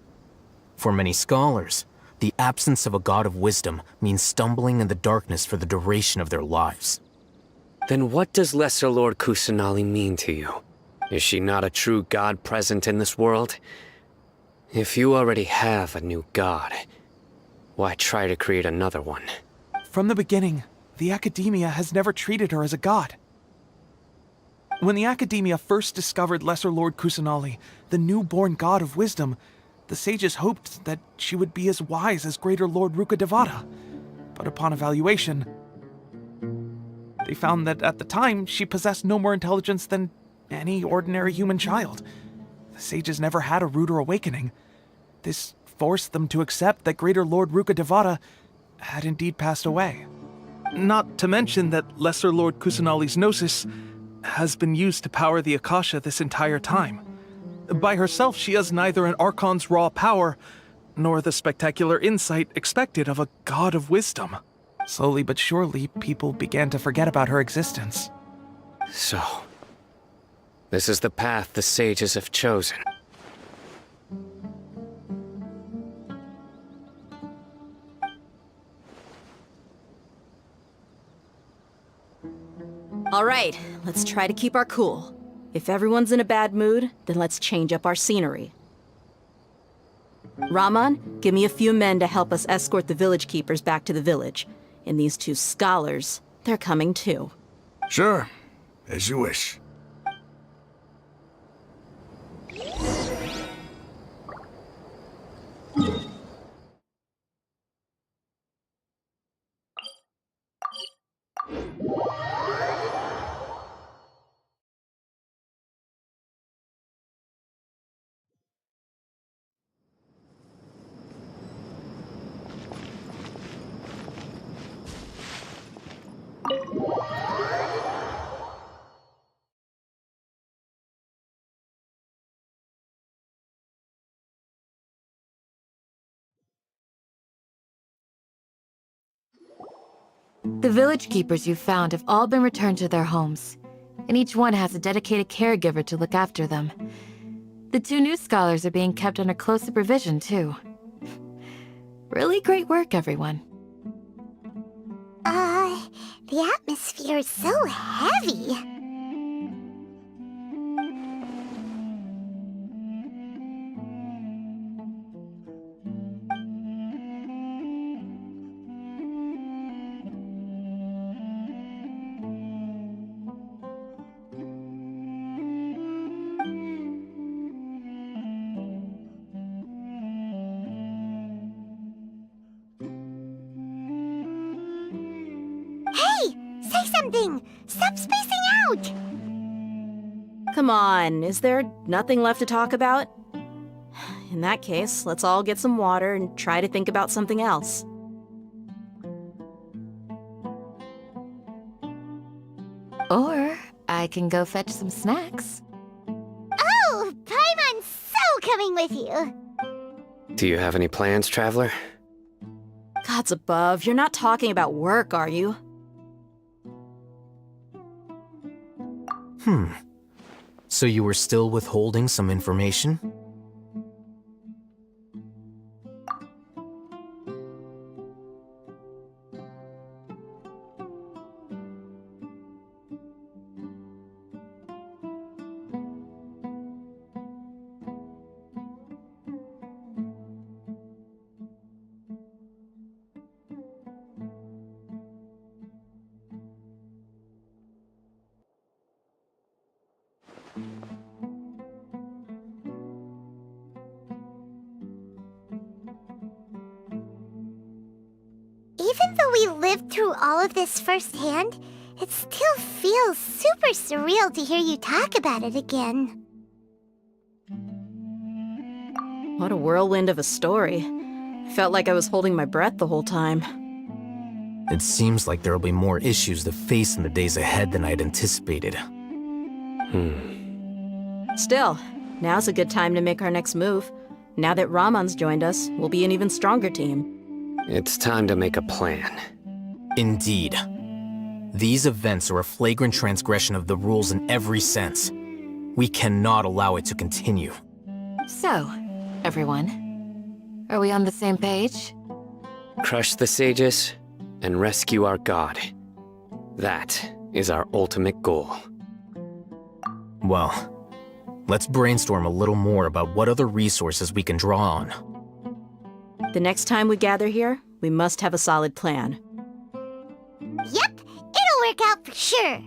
For many scholars, the absence of a god of wisdom means stumbling in the darkness for the duration of their lives. Then what does Lesser Lord Kusanali mean to you? Is she not a true god present in this world? If you already have a new god, why try to create another one? From the beginning, the Academia has never treated her as a god. When the Academia first discovered Lesser Lord Kusanali, the newborn god of wisdom, the sages hoped that she would be as wise as Greater Lord Rukkhadevata. But upon evaluation, they found that at the time she possessed no more intelligence than any ordinary human child. The sages never had a ruder awakening. This forced them to accept that Greater Lord Rukkhadevata had indeed passed away. Not to mention that Lesser Lord Kusanali's Gnosis has been used to power the Akasha this entire time. By herself, she has neither an Archon's raw power, nor the spectacular insight expected of a god of wisdom. Slowly but surely, people began to forget about her existence. So, this is the path the sages have chosen. All right, let's try to keep our cool. If everyone's in a bad mood, then let's change up our scenery. Raman, give me a few men to help us escort the village keepers back to the village. And these two scholars, they're coming too. Sure, as you wish. The village keepers you've found have all been returned to their homes, and each one has a dedicated caregiver to look after them. The two new scholars are being kept under close supervision, too. Really great work, everyone. The atmosphere is so heavy. Say something! Stop spacing out! Come on, is there nothing left to talk about? In that case, let's all get some water and try to think about something else. Or I can go fetch some snacks. Oh, Paimon's so coming with you! Do you have any plans, traveler? Gods above, you're not talking about work, are you? So you were still withholding some information? Even though we lived through all of this firsthand, it still feels super surreal to hear you talk about it again. What a whirlwind of a story. Felt like I was holding my breath the whole time. It seems like there'll be more issues to face in the days ahead than I'd anticipated. Still, now's a good time to make our next move. Now that Raman's joined us, we'll be an even stronger team. It's time to make a plan. Indeed. These events are a flagrant transgression of the rules in every sense. We cannot allow it to continue. So, everyone, are we on the same page? Crush the sages and rescue our god. That is our ultimate goal. Well, let's brainstorm a little more about what other resources we can draw on. The next time we gather here, we must have a solid plan. Yep, it'll work out for sure.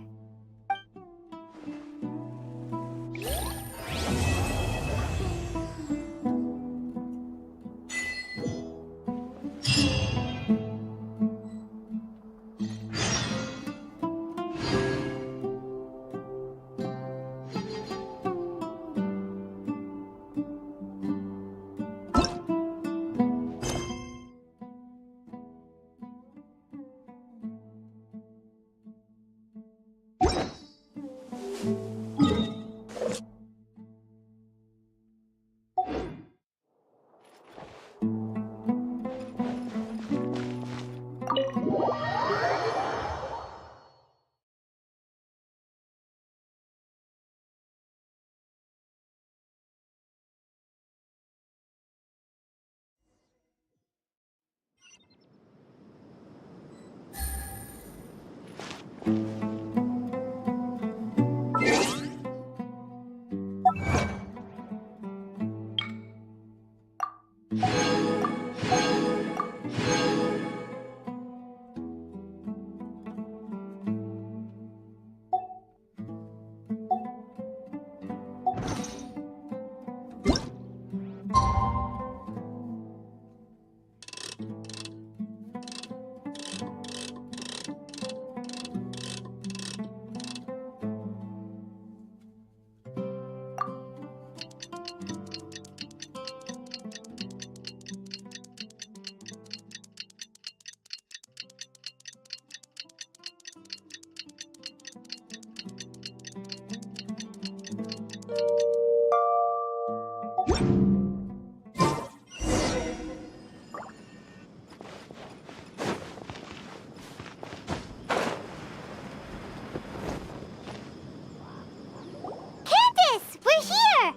Candace, we're here!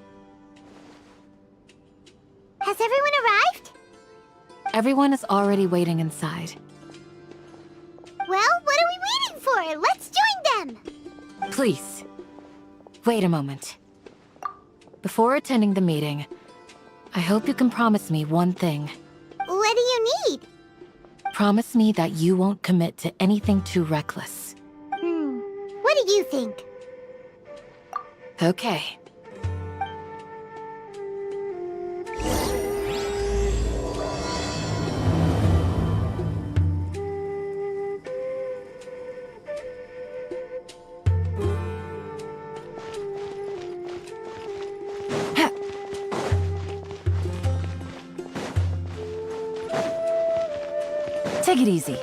Has everyone arrived? Everyone is already waiting inside. Well, what are we waiting for? Let's join them! Please, wait a moment. Before attending the meeting, I hope you can promise me one thing. What do you need? Promise me that you won't commit to anything too reckless. What do you think? Okay. Take it easy.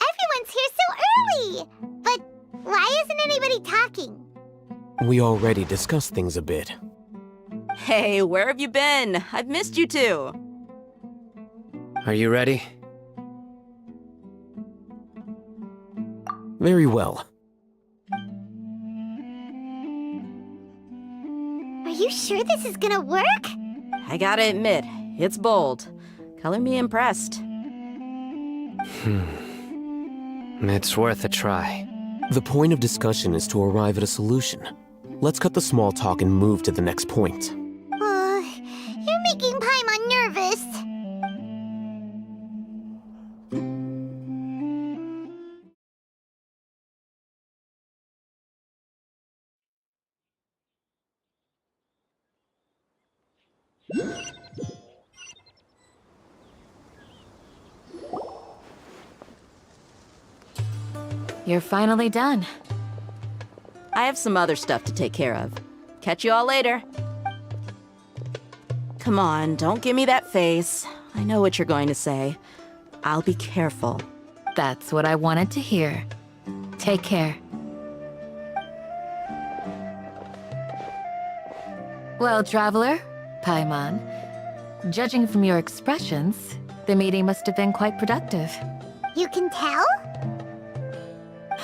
Everyone's here so early! But why isn't anybody talking? We already discussed things a bit. Hey, where have you been? I've missed you too. Are you ready? Very well. Are you sure this is gonna work? I gotta admit, it's bold. Color me impressed. It's worth a try. The point of discussion is to arrive at a solution. Let's cut the small talk and move to the next point. You're making Paimon nervous. You're finally done. I have some other stuff to take care of. Catch you all later. Come on, don't give me that face. I know what you're going to say. I'll be careful. That's what I wanted to hear. Take care. Well, traveler, Paimon, judging from your expressions, the meeting must have been quite productive. You can tell?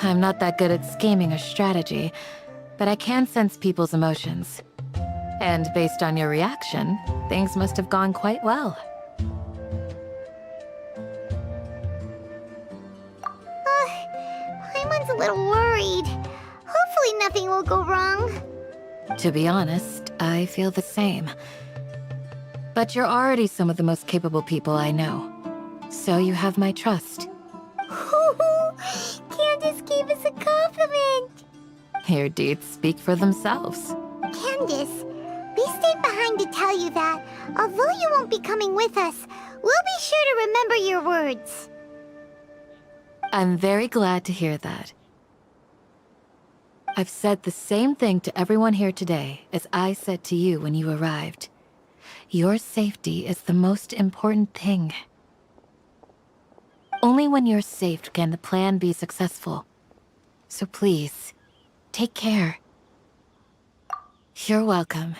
I'm not that good at scheming or strategy, but I can sense people's emotions. And based on your reaction, things must have gone quite well. Paimon's a little worried. Hopefully nothing will go wrong. To be honest, I feel the same. But you're already some of the most capable people I know. So you have my trust. Candace gave us a compliment! Your deeds speak for themselves. Candace, we stayed behind to tell you that, although you won't be coming with us, We'll be sure to remember your words. I'm very glad to hear that. I've said the same thing to everyone here today as I said to you when you arrived. Your safety is the most important thing. Only when you're safe can the plan be successful. So please, take care. You're welcome.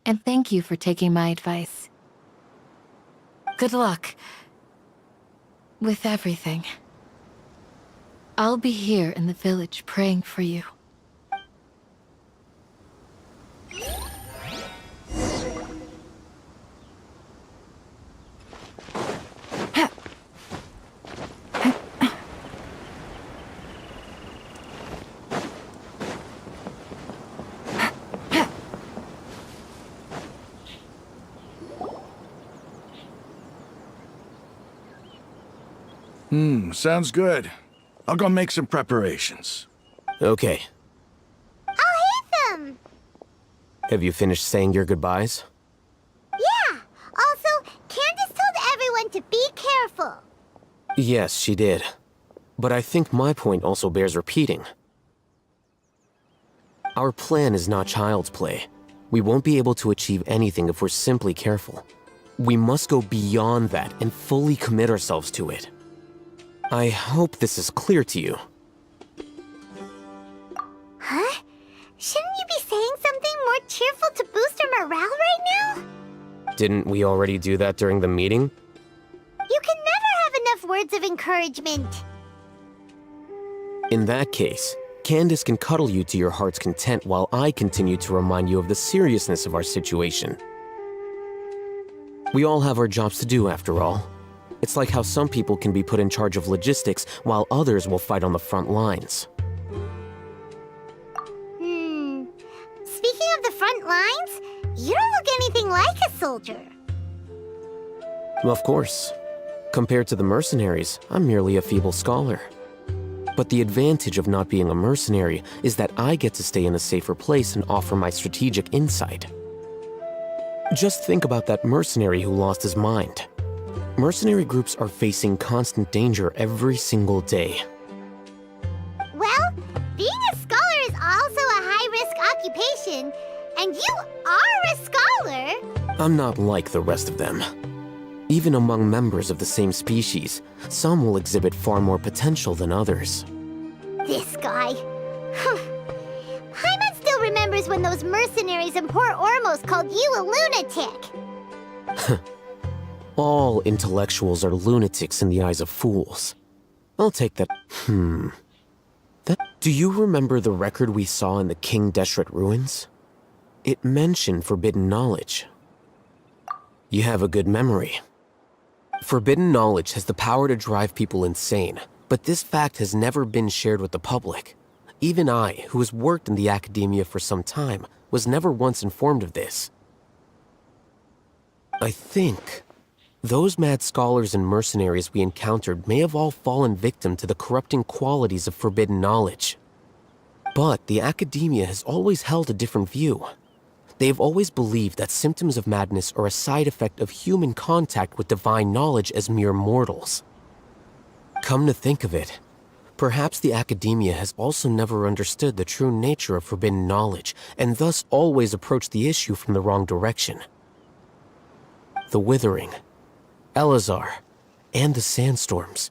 And thank you for taking my advice. Good luck with everything. I'll be here in the village praying for you. Sounds good. I'll go make some preparations. Okay. I'll hate them! Have you finished saying your goodbyes? Yeah! Also, Candace told everyone to be careful. Yes, she did. But I think my point also bears repeating. Our plan is not child's play. We won't be able to achieve anything if we're simply careful. We must go beyond that and fully commit ourselves to it. I hope this is clear to you. Huh? Shouldn't you be saying something more cheerful to boost our morale right now? Didn't we already do that during the meeting? You can never have enough words of encouragement. In that case, Candace can cuddle you to your heart's content while I continue to remind you of the seriousness of our situation. We all have our jobs to do, after all. It's like how some people can be put in charge of logistics while others will fight on the front lines. Speaking of the front lines, you don't look anything like a soldier. Of course. Compared to the mercenaries, I'm merely a feeble scholar. But the advantage of not being a mercenary is that I get to stay in a safer place and offer my strategic insight. Just think about that mercenary who lost his mind. Mercenary groups are facing constant danger every single day. Well, being a scholar is also a high-risk occupation, and you are a scholar! I'm not like the rest of them. Even among members of the same species, some will exhibit far more potential than others. This guy. Paimon still remembers when those mercenaries in Port Ormos called you a lunatic. All intellectuals are lunatics in the eyes of fools. I'll take that. Do you remember the record we saw in the King Deshret ruins? It mentioned forbidden knowledge. You have a good memory. Forbidden knowledge has the power to drive people insane, but this fact has never been shared with the public. Even I, who has worked in the academia for some time, was never once informed of this. I think those mad scholars and mercenaries we encountered may have all fallen victim to the corrupting qualities of forbidden knowledge. But the academia has always held a different view. They have always believed that symptoms of madness are a side effect of human contact with divine knowledge as mere mortals. Come to think of it, perhaps the academia has also never understood the true nature of forbidden knowledge, and thus always approached the issue from the wrong direction. The Withering, Elazar, and the sandstorms.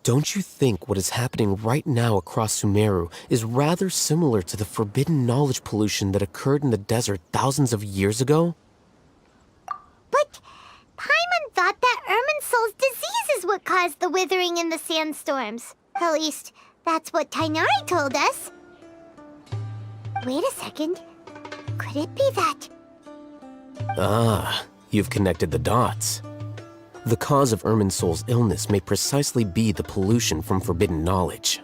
Don't you think what is happening right now across Sumeru is rather similar to the forbidden knowledge pollution that occurred in the desert thousands of years ago? But Paimon thought that Irminsul's disease is what caused the withering in the sandstorms. At least, that's what Tainari told us. Wait a second. Could it be that? Ah, you've connected the dots. The cause of Irminsul's illness may precisely be the pollution from forbidden knowledge.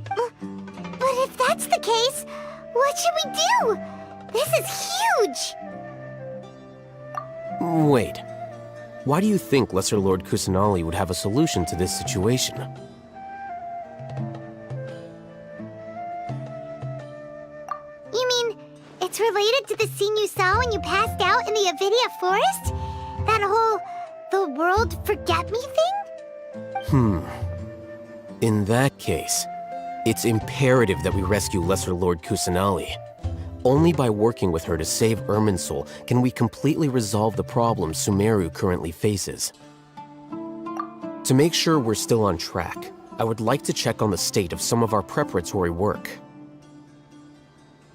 But if that's the case, what should we do? This is huge! Wait. Why do you think Lesser Lord Kusanali would have a solution to this situation? You mean, it's related to the scene you saw when you passed out in the Avidia forest? That whole the world forget me thing? In that case, it's imperative that we rescue Lesser Lord Kusanali. Only by working with her to save Irminsul can we completely resolve the problems Sumeru currently faces. To make sure we're still on track, I would like to check on the state of some of our preparatory work.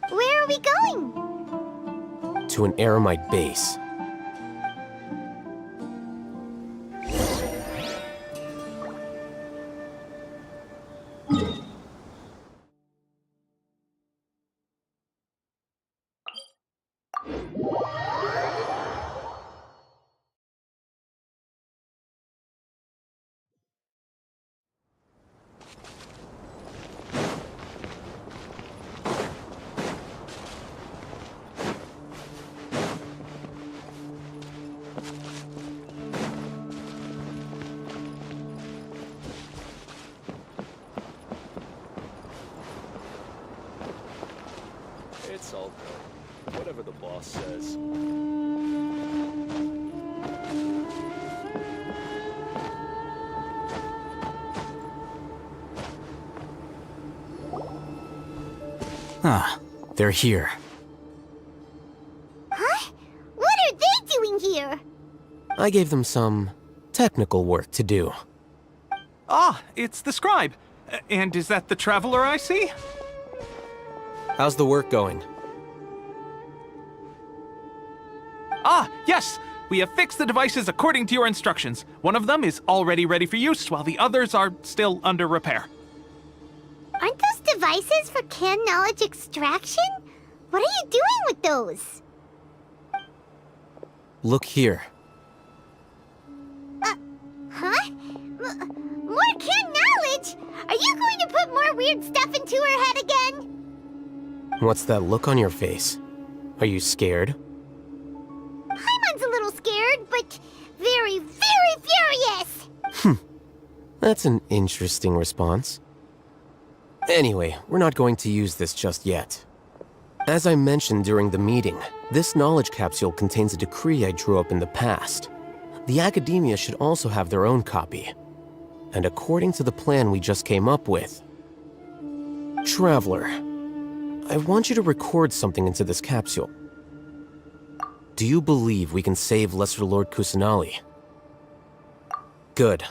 Where are we going? To an Eremite base. It's all good. Whatever the boss says. Ah, they're here. Huh? What are they doing here? I gave them some technical work to do. Ah, it's the scribe. And is that the traveler I see? How's the work going? Ah, yes! We have fixed the devices according to your instructions. One of them is already ready for use, while the others are still under repair. Aren't those devices for canned knowledge extraction? What are you doing with those? Look here. Huh? More canned knowledge? Are you going to put more weird stuff into her head again? What's that look on your face? Are you scared? Paimon's a little scared, but very, very furious! That's an interesting response. Anyway, we're not going to use this just yet. As I mentioned during the meeting, this knowledge capsule contains a decree I drew up in the past. The academia should also have their own copy. And according to the plan we just came up with... Traveler, I want you to record something into this capsule. Do you believe we can save Lesser Lord Kusanali? Good.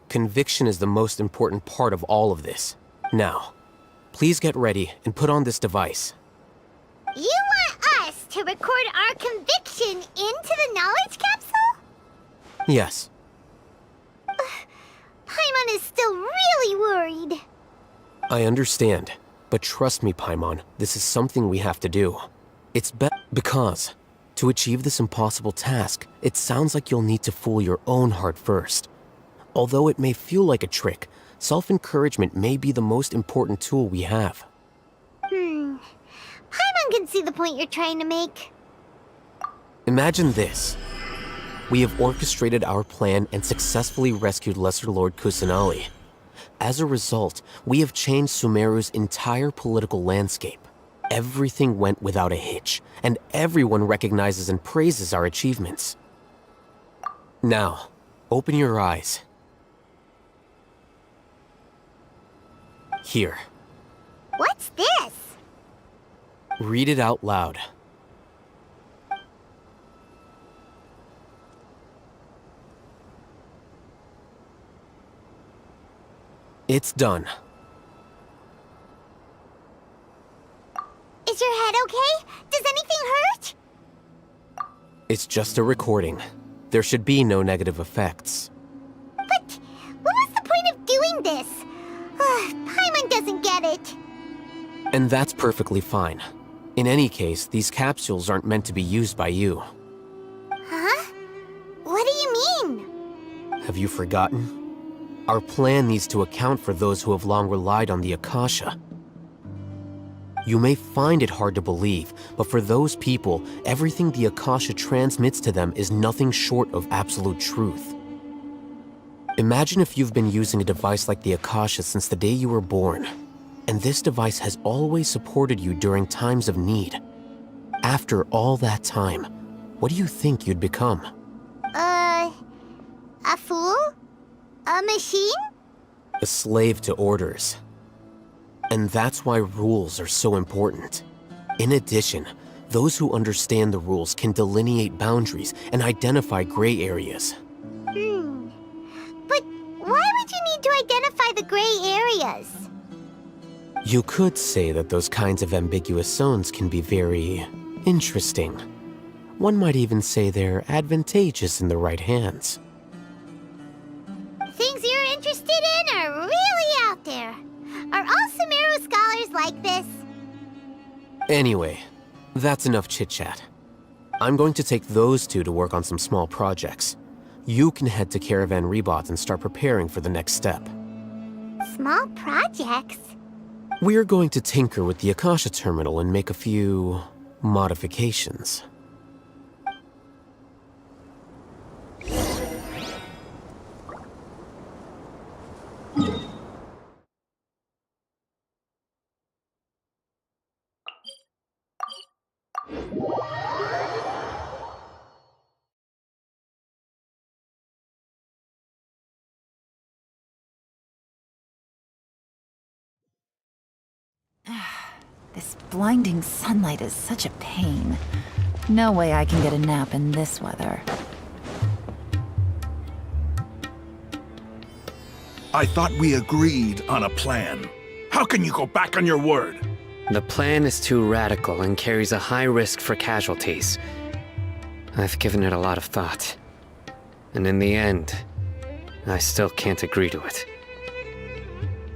Conviction is the most important part of all of this. Now, please get ready and put on this device. You want us to record our conviction into the knowledge capsule? Yes. Paimon is still really worried. I understand, but trust me, Paimon, this is something we have to do. It's because, to achieve this impossible task, it sounds like you'll need to fool your own heart first. Although it may feel like a trick, self-encouragement may be the most important tool we have. Paimon can see the point you're trying to make. Imagine this. We have orchestrated our plan and successfully rescued Lesser Lord Kusanali. As a result, we have changed Sumeru's entire political landscape. Everything went without a hitch, and everyone recognizes and praises our achievements. Now, open your eyes. Here. What's this? Read it out loud. It's done. Is your head okay? Does anything hurt? It's just a recording. There should be no negative effects. But what was the point of doing this? Paimon doesn't get it. And that's perfectly fine. In any case, these capsules aren't meant to be used by you. Huh? What do you mean? Have you forgotten? Our plan needs to account for those who have long relied on the Akasha. You may find it hard to believe, but for those people, everything the Akasha transmits to them is nothing short of absolute truth. Imagine if you've been using a device like the Akasha since the day you were born, and this device has always supported you during times of need. After all that time, what do you think you'd become? A fool? A machine? A slave to orders. And that's why rules are so important. In addition, those who understand the rules can delineate boundaries and identify gray areas. But why would you need to identify the gray areas? You could say that those kinds of ambiguous zones can be very interesting. One might even say they're advantageous in the right hands. Things you're interested in are really out there. Are all Sumeru scholars like this? Anyway, that's enough chit-chat. I'm going to take those two to work on some small projects. You can head to Caravan Rebot and start preparing for the next step. Small projects? We're going to tinker with the Akasha terminal and make a few modifications. This blinding sunlight is such a pain. No way I can get a nap in this weather. I thought we agreed on a plan. How can you go back on your word? The plan is too radical and carries a high risk for casualties. I've given it a lot of thought. And in the end, I still can't agree to it.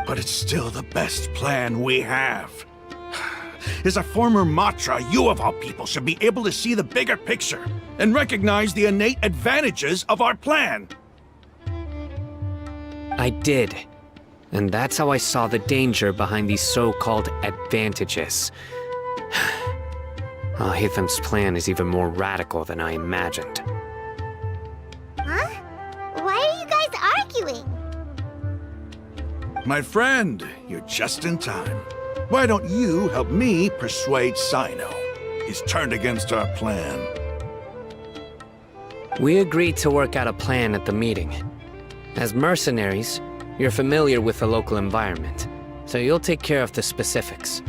But it's still the best plan we have. As a former Matra, you of all people should be able to see the bigger picture and recognize the innate advantages of our plan. I did. And that's how I saw the danger behind these so-called advantages. Al-Haytham's plan is even more radical than I imagined. Huh? Why are you guys arguing? My friend, you're just in time. Why don't you help me persuade Sino? He's turned against our plan. We agreed to work out a plan at the meeting. As mercenaries, you're familiar with the local environment, so you'll take care of the specifics.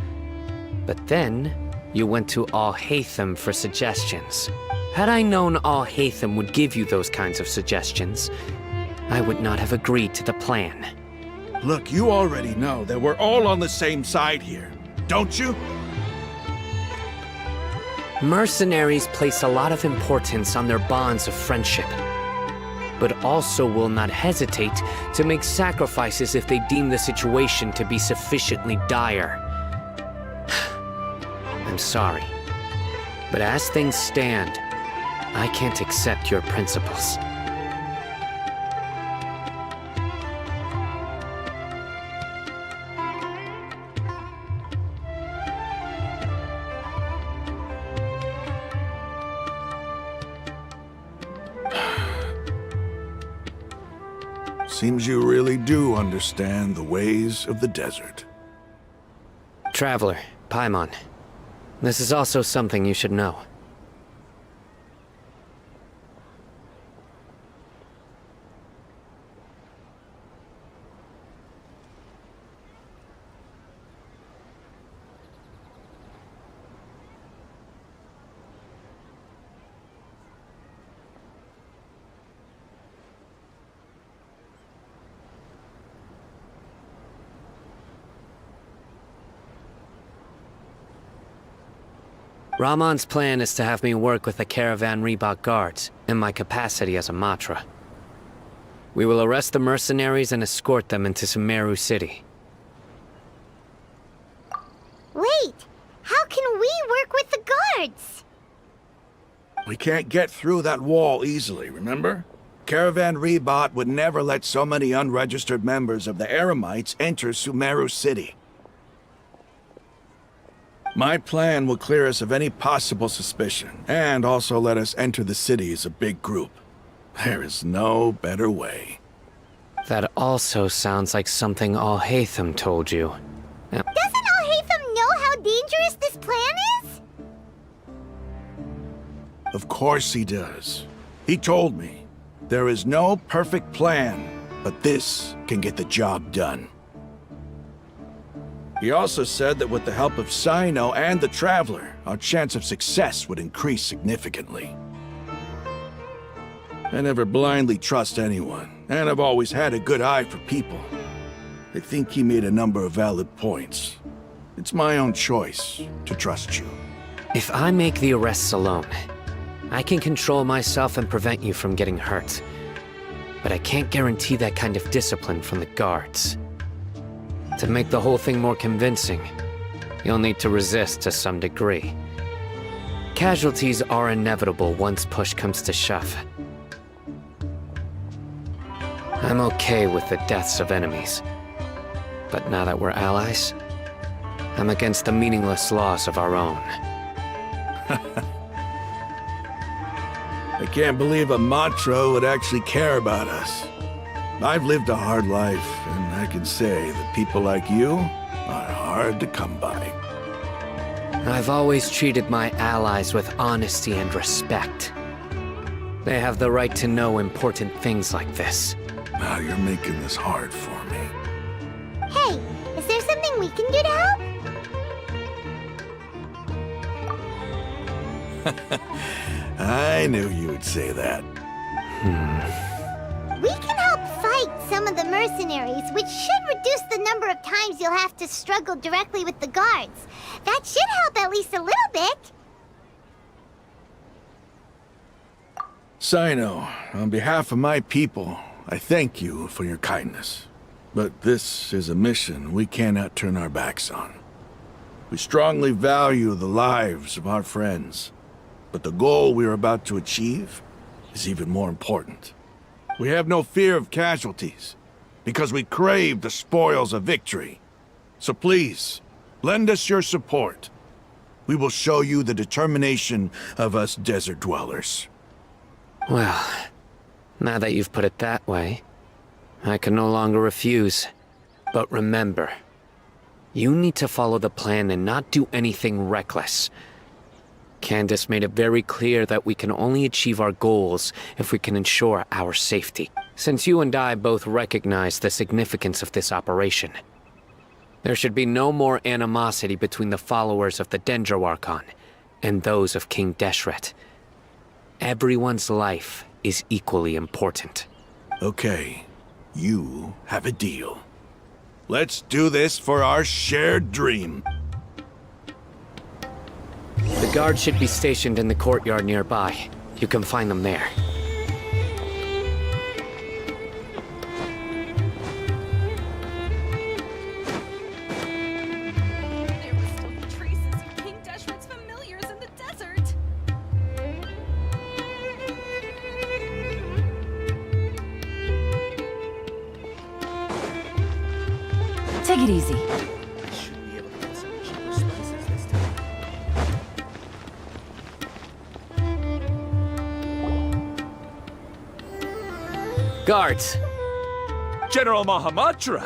But then, you went to Al-Haytham for suggestions. Had I known Al-Haytham would give you those kinds of suggestions, I would not have agreed to the plan. Look, you already know that we're all on the same side here, don't you? Mercenaries place a lot of importance on their bonds of friendship, but also will not hesitate to make sacrifices if they deem the situation to be sufficiently dire. I'm sorry, but as things stand, I can't accept your principles. Seems you really do understand the ways of the desert. Traveler, Paimon, this is also something you should know. Ramon's plan is to have me work with the Caravan Rebot guards, in my capacity as a Matra. We will arrest the mercenaries and escort them into Sumeru City. Wait, how can we work with the guards? We can't get through that wall easily, remember? Caravan Rebot would never let so many unregistered members of the Eremites enter Sumeru City. My plan will clear us of any possible suspicion, and also let us enter the city as a big group. There is no better way. That also sounds like something Al-Haytham told you. Doesn't Al-Haytham know how dangerous this plan is? Of course he does. He told me. There is no perfect plan, but this can get the job done. He also said that with the help of Sino and the Traveler, our chance of success would increase significantly. I never blindly trust anyone, and I've always had a good eye for people. I think he made a number of valid points. It's my own choice to trust you. If I make the arrests alone, I can control myself and prevent you from getting hurt. But I can't guarantee that kind of discipline from the guards. To make the whole thing more convincing, you'll need to resist to some degree. Casualties are inevitable once push comes to shove. I'm okay with the deaths of enemies. But now that we're allies, I'm against the meaningless laws of our own. I can't believe a Matro would actually care about us. I've lived a hard life, and I can say that people like you are hard to come by. I've always treated my allies with honesty and respect. They have the right to know important things like this. Now you're making this hard for me. Hey, is there something we can do to help? I knew you would say that. We can help fight some of the mercenaries, which should reduce the number of times you'll have to struggle directly with the guards. That should help at least a little bit. Sino, on behalf of my people, I thank you for your kindness. But this is a mission we cannot turn our backs on. We strongly value the lives of our friends, but the goal we are about to achieve is even more important. We have no fear of casualties, because we crave the spoils of victory. So please, lend us your support. We will show you the determination of us desert dwellers. Well, now that you've put it that way, I can no longer refuse. But remember, you need to follow the plan and not do anything reckless. Candace made it very clear that we can only achieve our goals if we can ensure our safety. Since you and I both recognize the significance of this operation, there should be no more animosity between the followers of the Dendro Archon and those of King Deshret. Everyone's life is equally important. Okay, you have a deal. Let's do this for our shared dream. The guards should be stationed in the courtyard nearby. You can find them there. There must still be traces of King Deshret's familiars in the desert. Take it easy. Guards! General Mahamatra!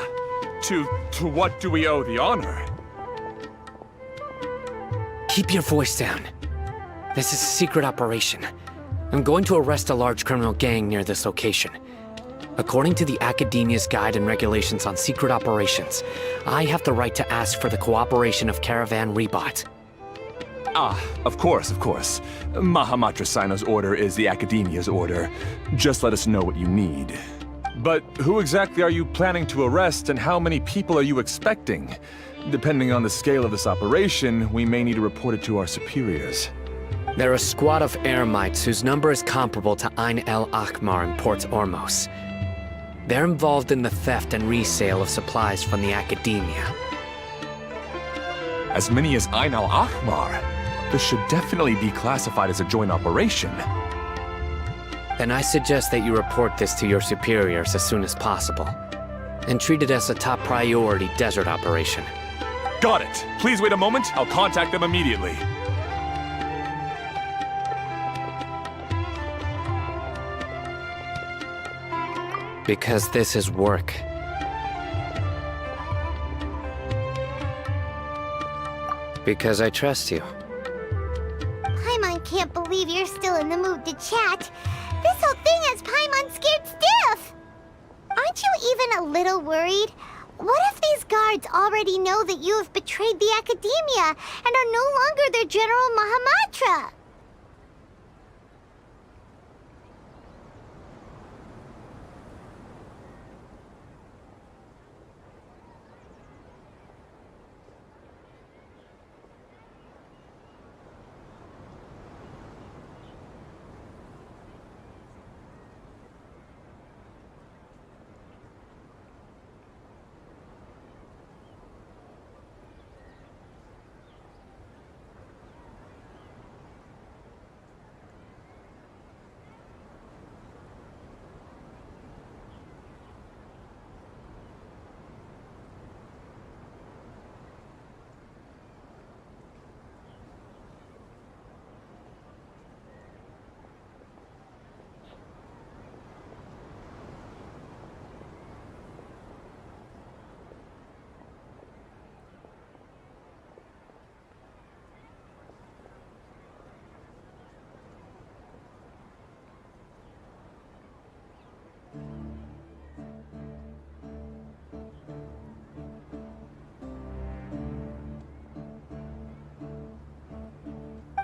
To what do we owe the honor? Keep your voice down. This is a secret operation. I'm going to arrest a large criminal gang near this location. According to the Academia's Guide and Regulations on Secret Operations, I have the right to ask for the cooperation of Caravan Rebot. Ah, of course, of course. Mahamatra Sino's order is the Academia's order. Just let us know what you need. But who exactly are you planning to arrest, and how many people are you expecting? Depending on the scale of this operation, we may need to report it to our superiors. They're a squad of Eremites whose number is comparable to Ain el Akhmar in Port Ormos. They're involved in the theft and resale of supplies from the Academia. As many as Ain al Akhmar? This should definitely be classified as a joint operation. Then I suggest that you report this to your superiors as soon as possible, and treat it as a top priority desert operation. Got it. Please wait a moment. I'll contact them immediately. Because this is work. Because I trust you. Paimon can't believe you're still in the mood to chat. This whole thing has Paimon scared stiff! Aren't you even a little worried? What if these guards already know that you have betrayed the Academia and are no longer their General Mahamatra?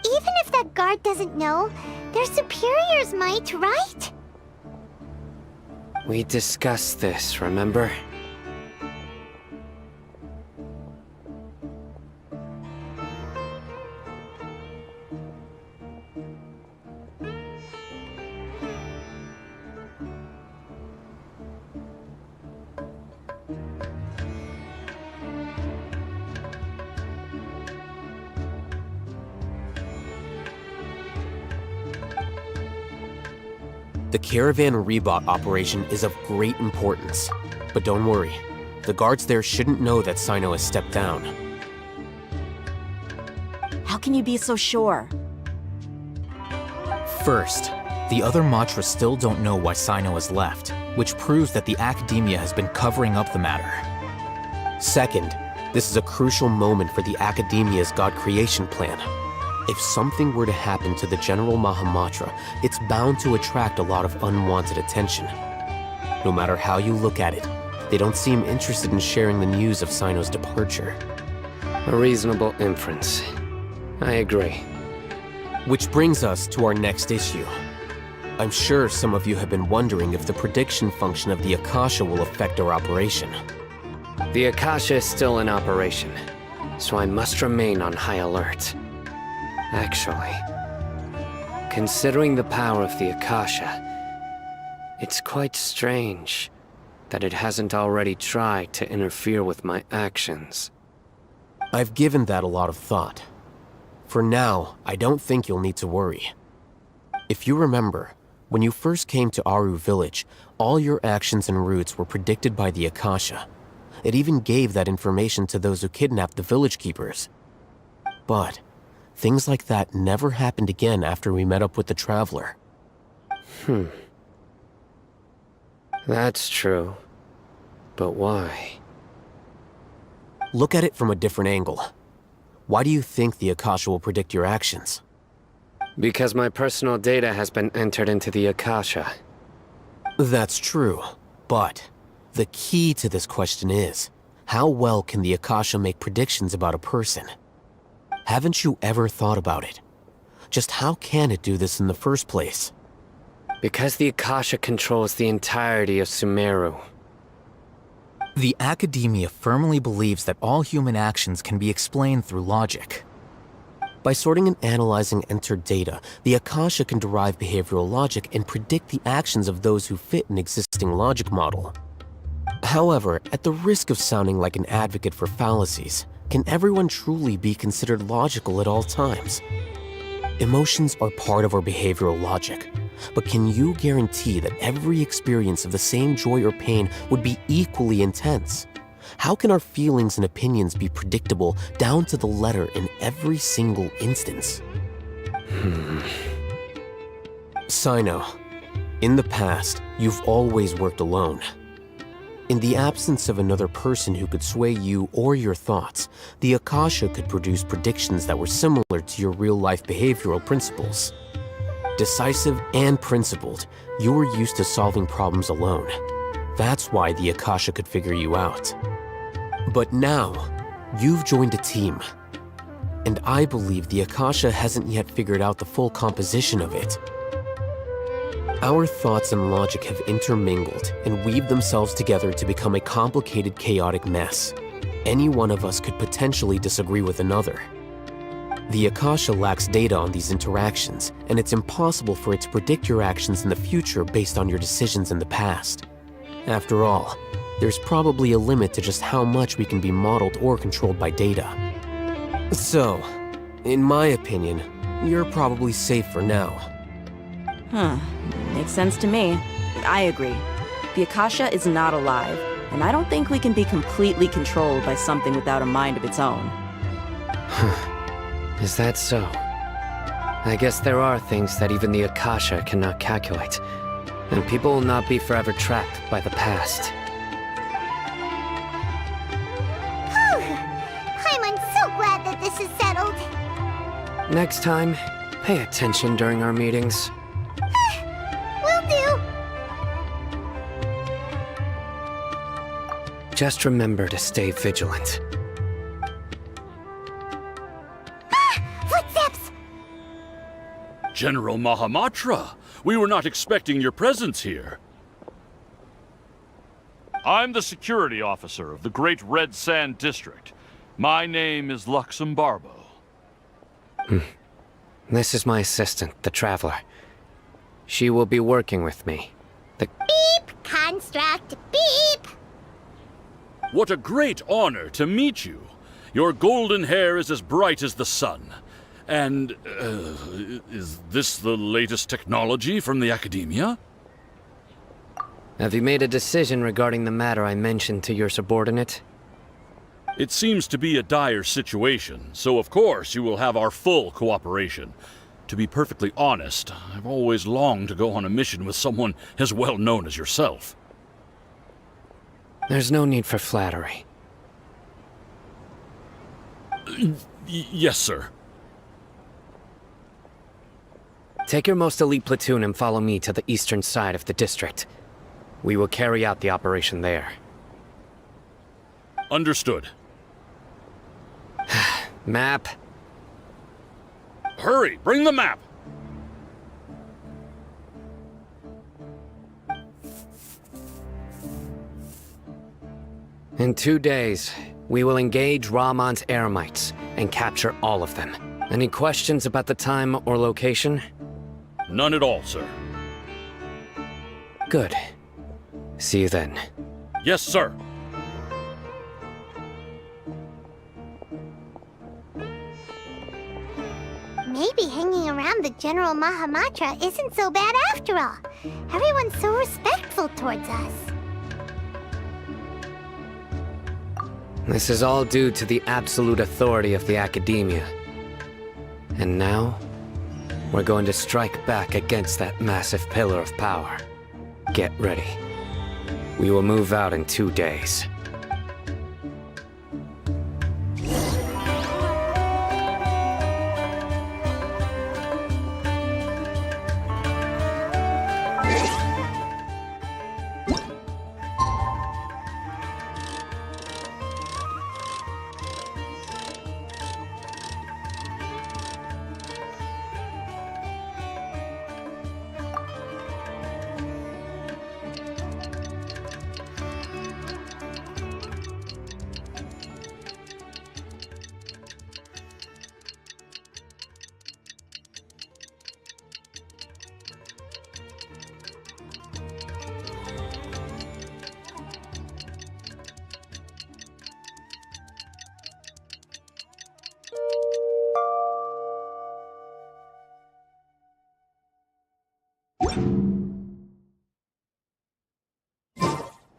Even if that guard doesn't know, their superiors might, right? We discussed this, remember? The Caravan Rebot operation is of great importance. But don't worry, the guards there shouldn't know that Sino has stepped down. How can you be so sure? First, the other Matras still don't know why Sino has left, which proves that the Academia has been covering up the matter. Second, this is a crucial moment for the Academia's God creation plan. If something were to happen to the General Mahamatra, it's bound to attract a lot of unwanted attention. No matter how you look at it, they don't seem interested in sharing the news of Sino's departure. A reasonable inference. I agree. Which brings us to our next issue. I'm sure some of you have been wondering if the prediction function of the Akasha will affect our operation. The Akasha is still in operation, so I must remain on high alert. Actually, considering the power of the Akasha, it's quite strange that it hasn't already tried to interfere with my actions. I've given that a lot of thought. For now, I don't think you'll need to worry. If you remember, when you first came to Aru Village, all your actions and routes were predicted by the Akasha. It even gave that information to those who kidnapped the village keepers. But things like that never happened again after we met up with the Traveler. That's true. But why? Look at it from a different angle. Why do you think the Akasha will predict your actions? Because my personal data has been entered into the Akasha. That's true, but the key to this question is, how well can the Akasha make predictions about a person? Haven't you ever thought about it? Just how can it do this in the first place? Because the Akasha controls the entirety of Sumeru. The Academia firmly believes that all human actions can be explained through logic. By sorting and analyzing entered data, the Akasha can derive behavioral logic and predict the actions of those who fit an existing logic model. However, at the risk of sounding like an advocate for fallacies, can everyone truly be considered logical at all times? Emotions are part of our behavioral logic, but can you guarantee that every experience of the same joy or pain would be equally intense? How can our feelings and opinions be predictable down to the letter in every single instance? Sino, in the past, you've always worked alone. In the absence of another person who could sway you or your thoughts, the Akasha could produce predictions that were similar to your real-life behavioral principles. Decisive and principled, you were used to solving problems alone. That's why the Akasha could figure you out. But now, you've joined a team. And I believe the Akasha hasn't yet figured out the full composition of it. Our thoughts and logic have intermingled and weaved themselves together to become a complicated, chaotic mess. Any one of us could potentially disagree with another. The Akasha lacks data on these interactions, and it's impossible for it to predict your actions in the future based on your decisions in the past. After all, there's probably a limit to just how much we can be modeled or controlled by data. So, in my opinion, you're probably safe for now. Makes sense to me. I agree. The Akasha is not alive, and I don't think we can be completely controlled by something without a mind of its own. Is that so? I guess there are things that even the Akasha cannot calculate, and people will not be forever trapped by the past. I'm so glad that this is settled. Next time, pay attention during our meetings. Will do. Just remember to stay vigilant. Footsteps! General Mahamatra, we were not expecting your presence here. I'm the security officer of the Great Red Sand District. My name is Luxembarbo. This is my assistant, the Traveler. She will be working with me. Beep! Construct, beep! What a great honor to meet you. Your golden hair is as bright as the sun. And, is this the latest technology from the Academia? Have you made a decision regarding the matter I mentioned to your subordinate? It seems to be a dire situation, so of course you will have our full cooperation. To be perfectly honest, I've always longed to go on a mission with someone as well known as yourself. There's no need for flattery. Yes, sir. Take your most elite platoon and follow me to the eastern side of the district. We will carry out the operation there. Understood. Map. Hurry, bring the map! In 2 days, we will engage Rahman's Eremites and capture all of them. Any questions about the time or location? None at all, sir. Good. See you then. Yes, sir. Maybe hanging around the General Mahamatra isn't so bad after all. Everyone's so respectful towards us. This is all due to the absolute authority of the Academia. And now, we're going to strike back against that massive pillar of power. Get ready. We will move out in 2 days.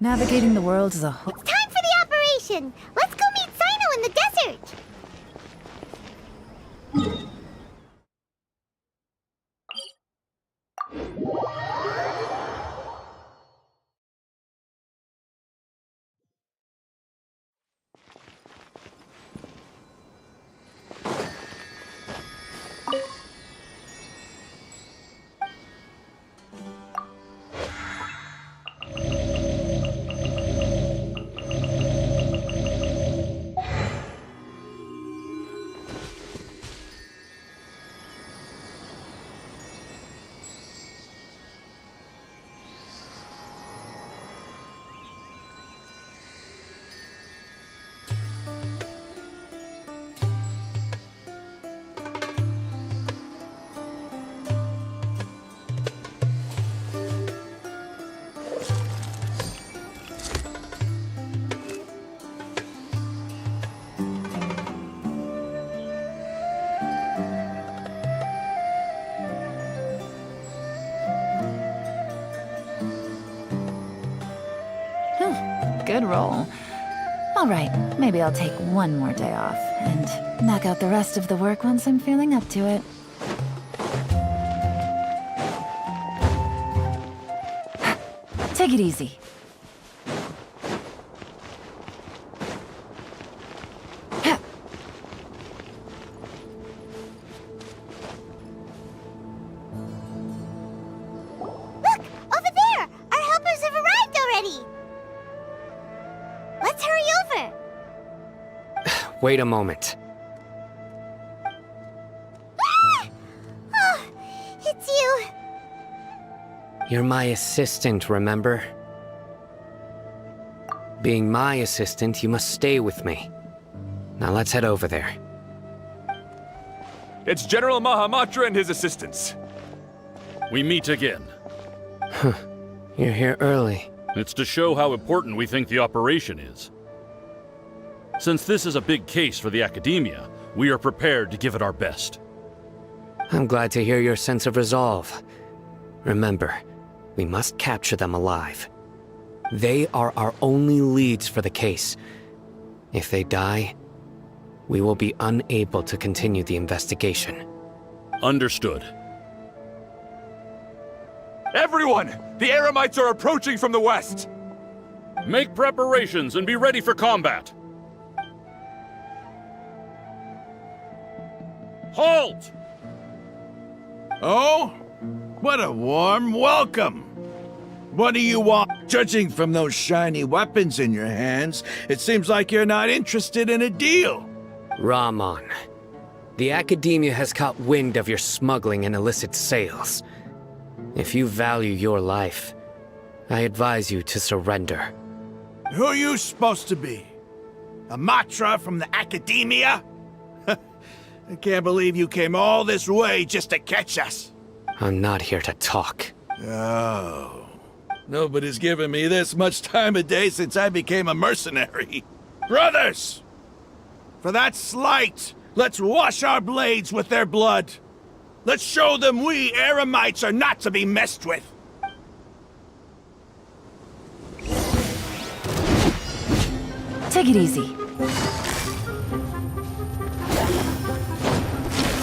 Navigating the world is a whole... It's time for the operation! Let's go meet Sino in the desert! good roll. All right, maybe I'll take one more day off and knock out the rest of the work once I'm feeling up to it. Take it easy. Look! Over there! Our helpers have arrived already! Let's hurry over! Wait a moment. Ah! Oh, it's you! You're my assistant, remember? Being my assistant, you must stay with me. Now let's head over there. It's General Mahamatra and his assistants. We meet again. You're here early. It's to show how important we think the operation is. Since this is a big case for the Academia, we are prepared to give it our best. I'm glad to hear your sense of resolve. Remember, we must capture them alive. They are our only leads for the case. If they die, we will be unable to continue the investigation. Understood. Everyone! The Eremites are approaching from the west! Make preparations and be ready for combat! Halt! Oh? What a warm welcome! What do you want? Judging from those shiny weapons in your hands, it seems like you're not interested in a deal. Ramon, the Academia has caught wind of your smuggling and illicit sales. If you value your life, I advise you to surrender. Who are you supposed to be? A Matra from the Academia? I can't believe you came all this way just to catch us. I'm not here to talk. Oh. Nobody's given me this much time of day since I became a mercenary. Brothers! For that slight, let's wash our blades with their blood. Let's show them we Eremites are not to be messed with. Take it easy.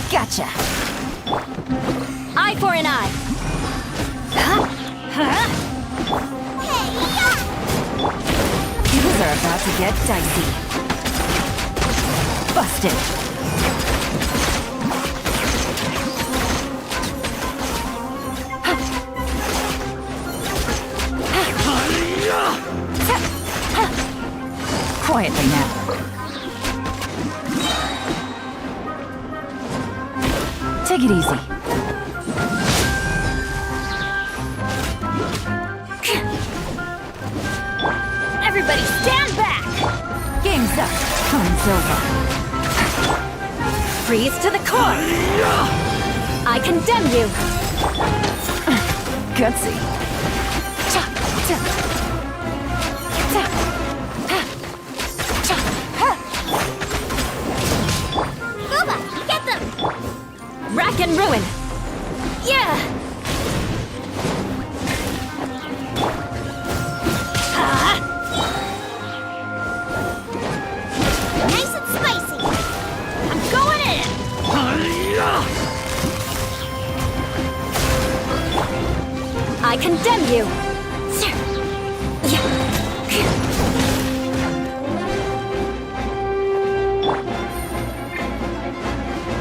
Gotcha. Eye for an eye. Things are about to get dicey. Busted. Quietly now. Take it easy. Everybody stand back! Game's up. Time's over. Freeze to the core! I condemn you! Gutsy. Boba, get them! Rack and ruin! Yeah! Nice and spicy! I'm going in! I condemn you!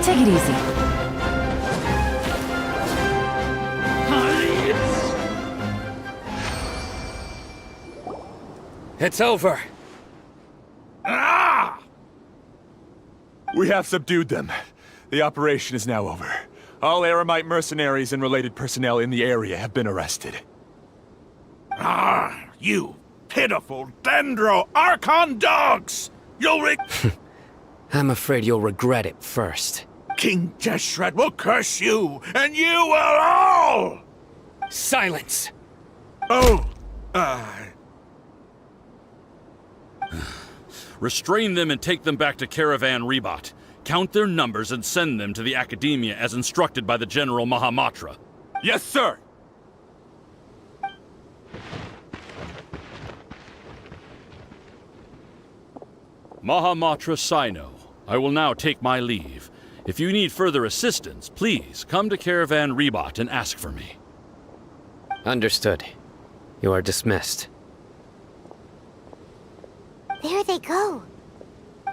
Take it easy. It's over. Ah! We have subdued them. The operation is now over. All Eremite mercenaries and related personnel in the area have been arrested. Ah, you pitiful Dendro Archon dogs! You'll I'm afraid you'll regret it first. King Deshret will curse you, and you will all! Silence! Oh, Restrain them and take them back to Caravan Rebot. Count their numbers and send them to the Academia as instructed by the General Mahamatra. Yes, sir! Mahamatra Sino, I will now take my leave. If you need further assistance, please come to Caravan Rebot and ask for me. Understood. You are dismissed. There they go.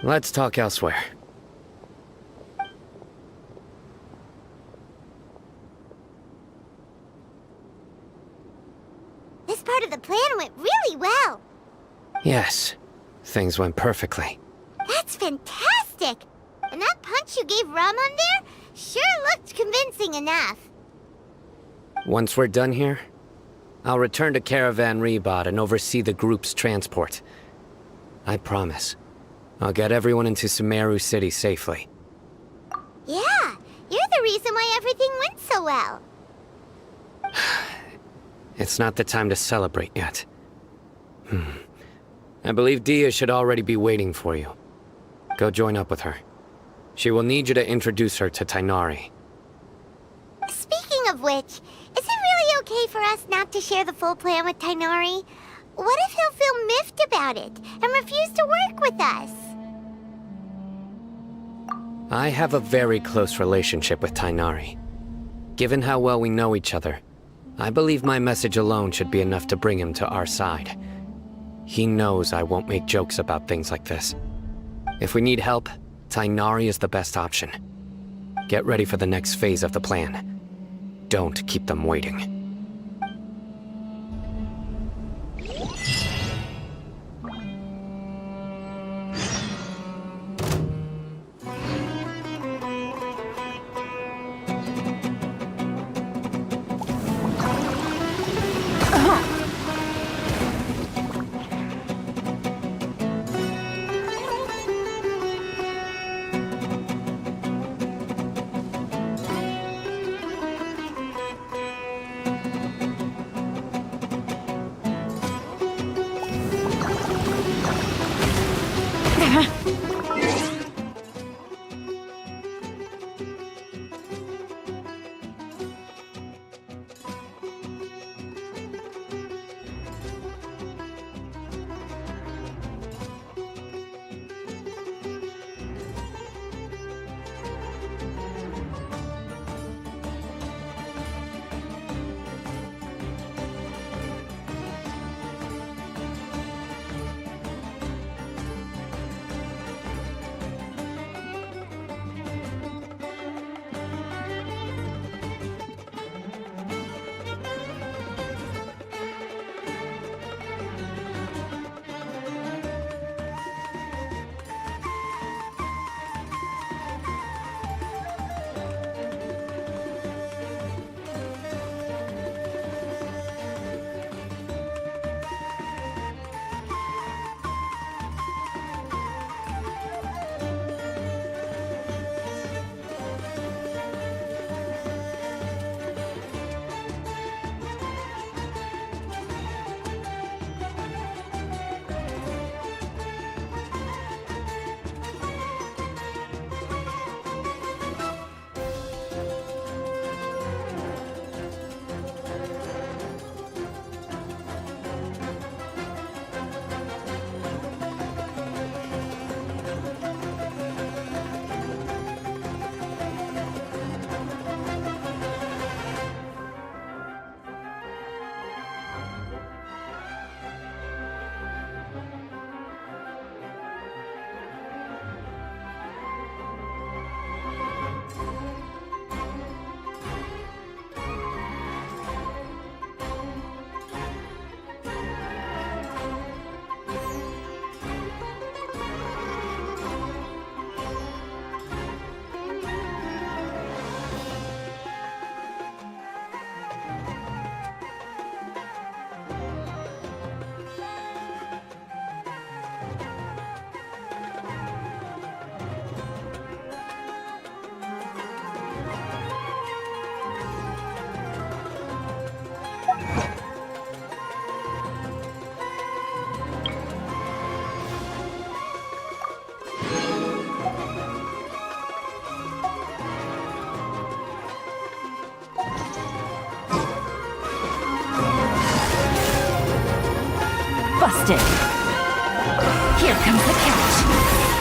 Let's talk elsewhere. This part of the plan went really well. Yes, things went perfectly. That's fantastic! And that punch you gave Ramon there sure looked convincing enough. Once we're done here, I'll return to Caravan Rebot and oversee the group's transport. I promise. I'll get everyone into Sumeru City safely. Yeah, you're the reason why everything went so well. It's not the time to celebrate yet. I believe Dia should already be waiting for you. Go join up with her. She will need you to introduce her to Tainari. Speaking of which, is it really okay for us not to share the full plan with Tainari? What if he'll feel miffed about it and refuse to work with us? I have a very close relationship with Tainari. Given how well we know each other, I believe my message alone should be enough to bring him to our side. He knows I won't make jokes about things like this. If we need help, Tainari is the best option. Get ready for the next phase of the plan. Don't keep them waiting. Busted! Here comes the catch!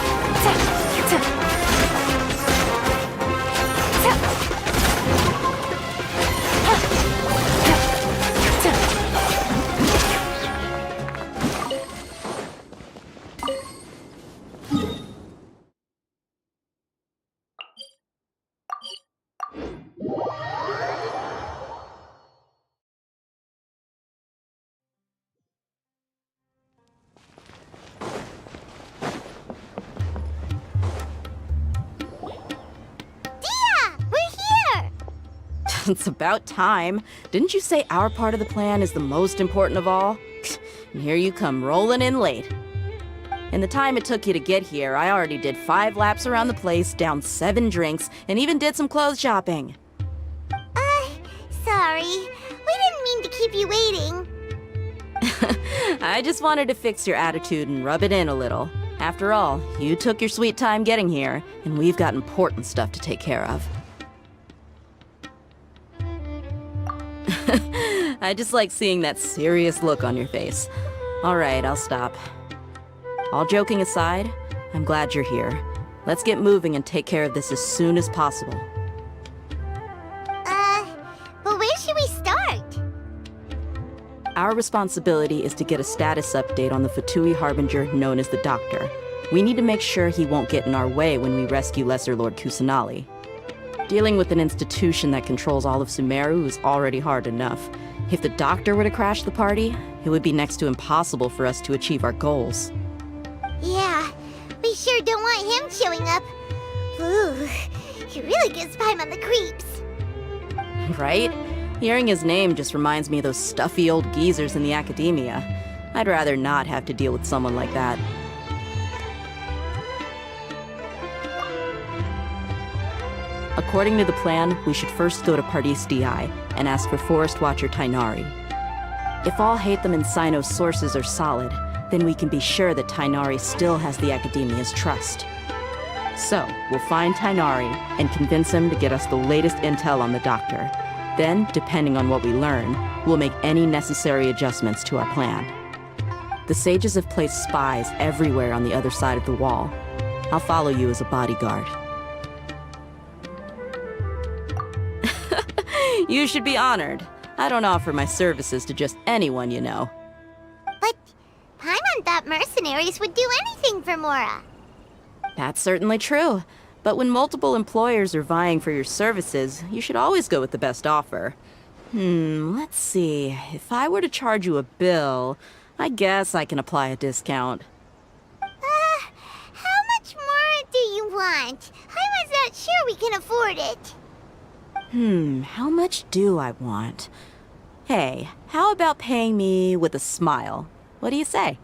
It's about time. Didn't you say our part of the plan is the most important of all? And here you come rolling in late. In the time it took you to get here, I already did 5 laps around the place, downed 7 drinks, and even did some clothes shopping. Sorry. We didn't mean to keep you waiting. I just wanted to fix your attitude and rub it in a little. After all, you took your sweet time getting here, and we've got important stuff to take care of. I just like seeing that serious look on your face. All right, I'll stop. All joking aside, I'm glad you're here. Let's get moving and take care of this as soon as possible. But where should we start? Our responsibility is to get a status update on the Fatui Harbinger known as the Doctor. We need to make sure he won't get in our way when we rescue Lesser Lord Kusanali. Dealing with an institution that controls all of Sumeru is already hard enough. If the Doctor were to crash the party, it would be next to impossible for us to achieve our goals. Yeah, we sure don't want him showing up. Ooh, he really gives Paimon the creeps. Right? Hearing his name just reminds me of those stuffy old geezers in the academia. I'd rather not have to deal with someone like that. According to the plan, we should first go to Pardis Di and ask for Forest Watcher Tainari. If all Hatham and Sino's sources are solid, then we can be sure that Tainari still has the Academia's trust. So, we'll find Tainari and convince him to get us the latest intel on the Doctor. Then, depending on what we learn, we'll make any necessary adjustments to our plan. The sages have placed spies everywhere on the other side of the wall. I'll follow you as a bodyguard. You should be honored. I don't offer my services to just anyone, you know. But Paimon thought mercenaries would do anything for Mora. That's certainly true. But when multiple employers are vying for your services, you should always go with the best offer. Let's see. If I were to charge you a bill, I guess I can apply a discount. How much more do you want? Paimon's not sure we can afford it. How much do I want? Hey, how about paying me with a smile? What do you say?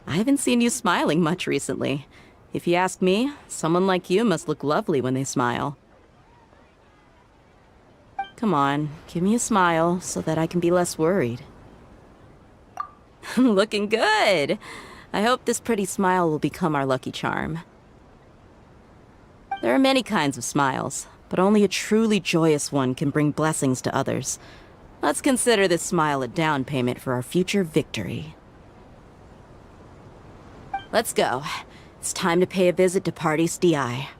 I haven't seen you smiling much recently. If you ask me, someone like you must look lovely when they smile. Come on, give me a smile so that I can be less worried. Looking good! I hope this pretty smile will become our lucky charm. There are many kinds of smiles, but only a truly joyous one can bring blessings to others. Let's consider this smile a down payment for our future victory. Let's go. It's time to pay a visit to Pardis Di.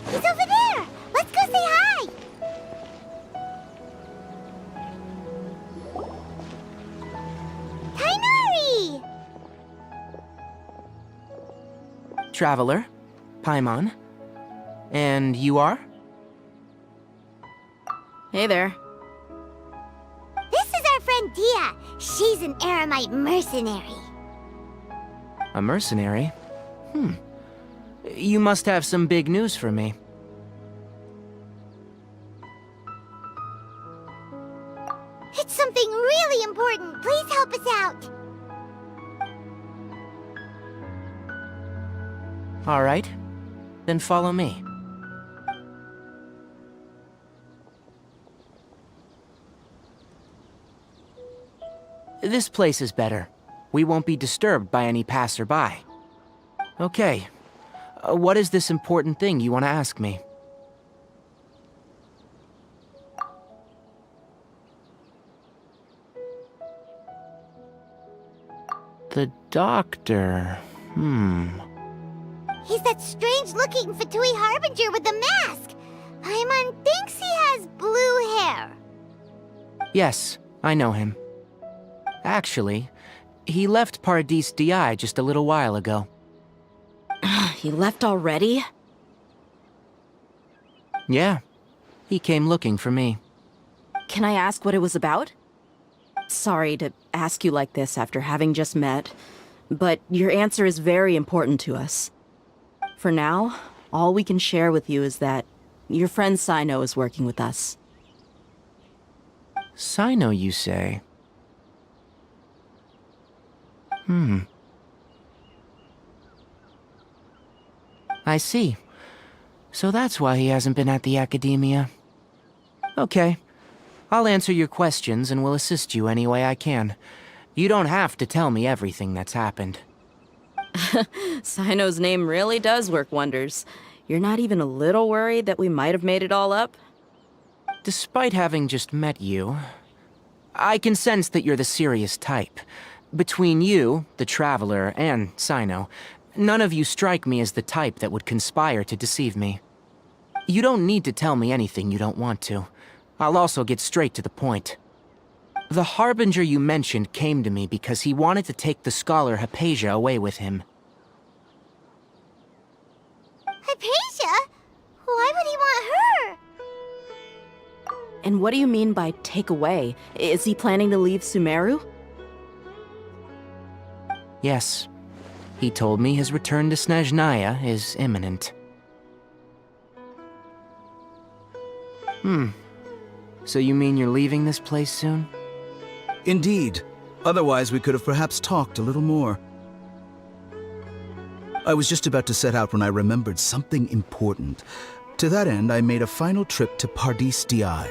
He's over there! Let's go say hi! Tainari! Traveler, Paimon. And you are? Hey there. This is our friend Dia. She's an Aramite mercenary. A mercenary? You must have some big news for me. It's something really important. Please help us out. All right, then follow me. This place is better. We won't be disturbed by any passerby. Okay, what is this important thing you want to ask me? The doctor... He's that strange-looking Fatui Harbinger with the mask! Paimon thinks he has blue hair. Yes, I know him. Actually, he left Paradis Di just a little while ago. He left already? Yeah, he came looking for me. Can I ask what it was about? Sorry to ask you like this after having just met, but your answer is very important to us. For now, all we can share with you is that your friend Sino is working with us. Sino, you say? I see. So that's why he hasn't been at the Academia. Okay. I'll answer your questions and will assist you any way I can. You don't have to tell me everything that's happened. Sino's name really does work wonders. You're not even a little worried that we might have made it all up? Despite having just met you, I can sense that you're the serious type. Between you, the Traveler, and Sino, none of you strike me as the type that would conspire to deceive me. You don't need to tell me anything you don't want to. I'll also get straight to the point. The Harbinger you mentioned came to me because he wanted to take the scholar Hypatia away with him. Hypatia? Why would he want her? And what do you mean by take away? Is he planning to leave Sumeru? Yes. He told me his return to Snezhnaya is imminent. So you mean you're leaving this place soon? Indeed. Otherwise, we could have perhaps talked a little more. I was just about to set out when I remembered something important. To that end, I made a final trip to Paradis Di.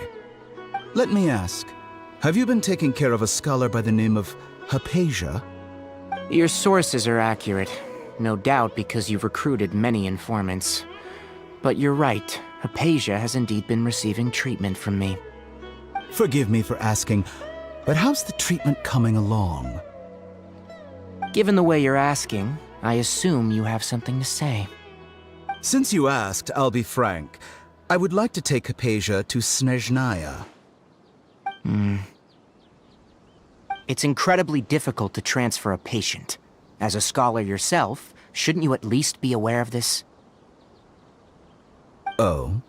Let me ask, have you been taking care of a scholar by the name of Hypatia? Your sources are accurate. No doubt because you've recruited many informants. But you're right, Hypatia has indeed been receiving treatment from me. Forgive me for asking, but how's the treatment coming along? Given the way you're asking, I assume you have something to say. Since you asked, I'll be frank. I would like to take Hypatia to Snezhnaya. It's incredibly difficult to transfer a patient. As a scholar yourself, shouldn't you at least be aware of this? Oh?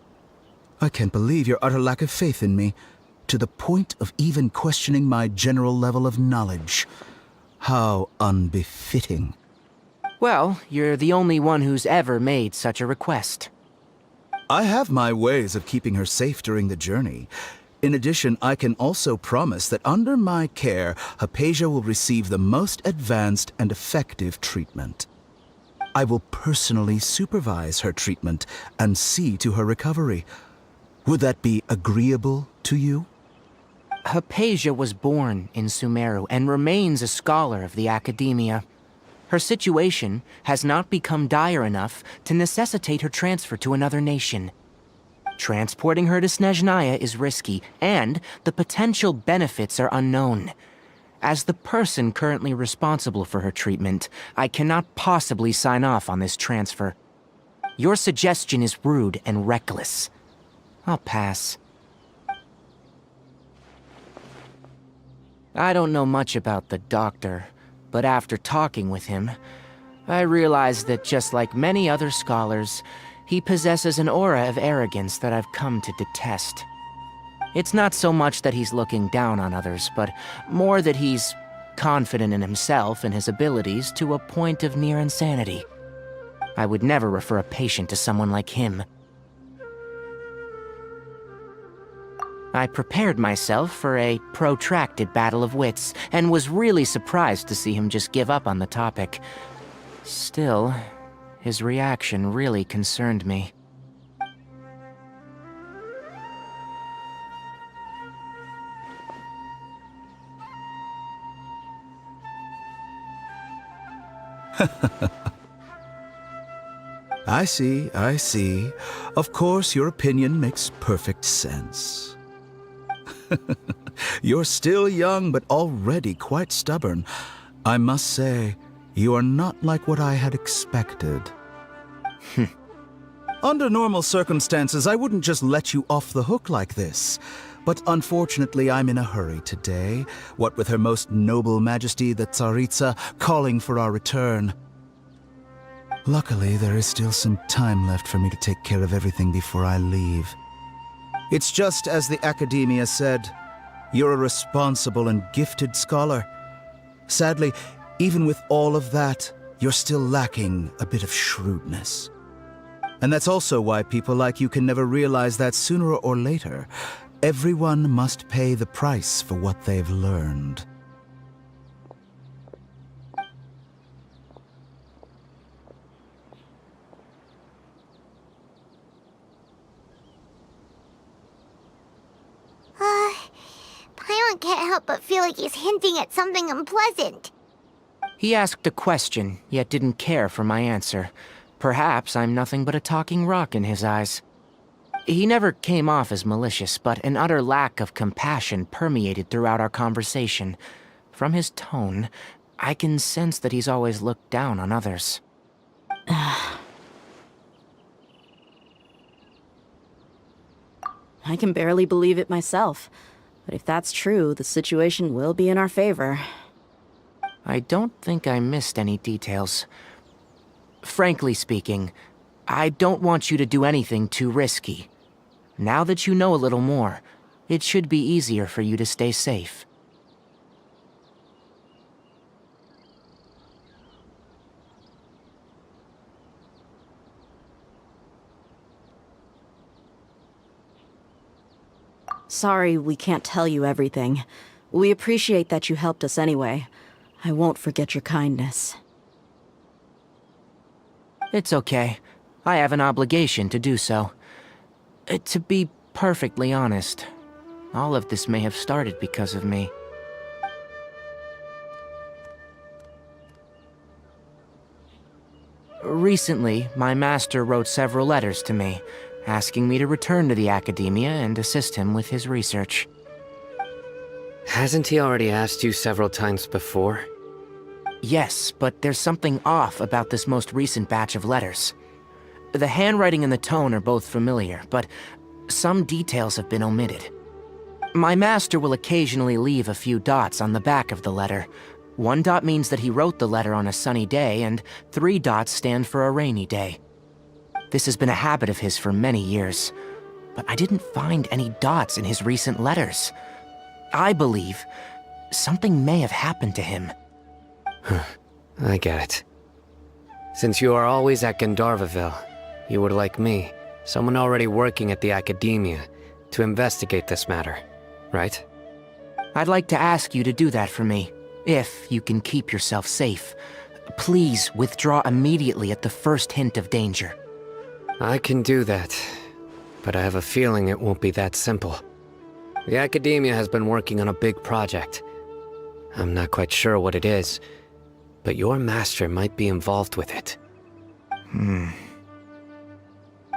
I can't believe your utter lack of faith in me, to the point of even questioning my general level of knowledge. How unbefitting. Well, you're the only one who's ever made such a request. I have my ways of keeping her safe during the journey. In addition, I can also promise that under my care, Hypatia will receive the most advanced and effective treatment. I will personally supervise her treatment and see to her recovery. Would that be agreeable to you? Hypatia was born in Sumeru and remains a scholar of the Academia. Her situation has not become dire enough to necessitate her transfer to another nation. Transporting her to Snezhnaya is risky, and the potential benefits are unknown. As the person currently responsible for her treatment, I cannot possibly sign off on this transfer. Your suggestion is rude and reckless. I'll pass. I don't know much about the doctor, but after talking with him, I realized that just like many other scholars, he possesses an aura of arrogance that I've come to detest. It's not so much that he's looking down on others, but more that he's confident in himself and his abilities to a point of near insanity. I would never refer a patient to someone like him. I prepared myself for a protracted battle of wits, and was really surprised to see him just give up on the topic. Still, His reaction really concerned me. I see, I see. Of course, your opinion makes perfect sense. You're still young, but already quite stubborn. I must say, you are not like what I had expected. Under normal circumstances, I wouldn't just let you off the hook like this. But unfortunately, I'm in a hurry today, what with Her Most Noble Majesty the Tsaritsa calling for our return. Luckily, there is still some time left for me to take care of everything before I leave. It's just as the Academia said, you're a responsible and gifted scholar. Sadly, even with all of that, you're still lacking a bit of shrewdness. And that's also why people like you can never realize that sooner or later, everyone must pay the price for what they've learned. Paimon can't help but feel like he's hinting at something unpleasant. He asked a question, yet didn't care for my answer. Perhaps I'm nothing but a talking rock in his eyes. He never came off as malicious, but an utter lack of compassion permeated throughout our conversation. From his tone, I can sense that he's always looked down on others. I can barely believe it myself. But if that's true, the situation will be in our favor. I don't think I missed any details. Frankly speaking, I don't want you to do anything too risky. Now that you know a little more, it should be easier for you to stay safe. Sorry we can't tell you everything. We appreciate that you helped us anyway. I won't forget your kindness. It's okay. I have an obligation to do so. To be perfectly honest, all of this may have started because of me. Recently, my master wrote several letters to me, asking me to return to the Academia and assist him with his research. Hasn't he already asked you several times before? Yes, but there's something off about this most recent batch of letters. The handwriting and the tone are both familiar, but some details have been omitted. My master will occasionally leave a few dots on the back of the letter. 1 dot means that he wrote the letter on a sunny day, and 3 dots stand for a rainy day. This has been a habit of his for many years, but I didn't find any dots in his recent letters. I believe something may have happened to him. I get it. Since you are always at Gandharvaville, you would like me, someone already working at the Academia, to investigate this matter, right? I'd like to ask you to do that for me, if you can keep yourself safe. Please withdraw immediately at the first hint of danger. I can do that, but I have a feeling it won't be that simple. The Academia has been working on a big project. I'm not quite sure what it is, but your master might be involved with it.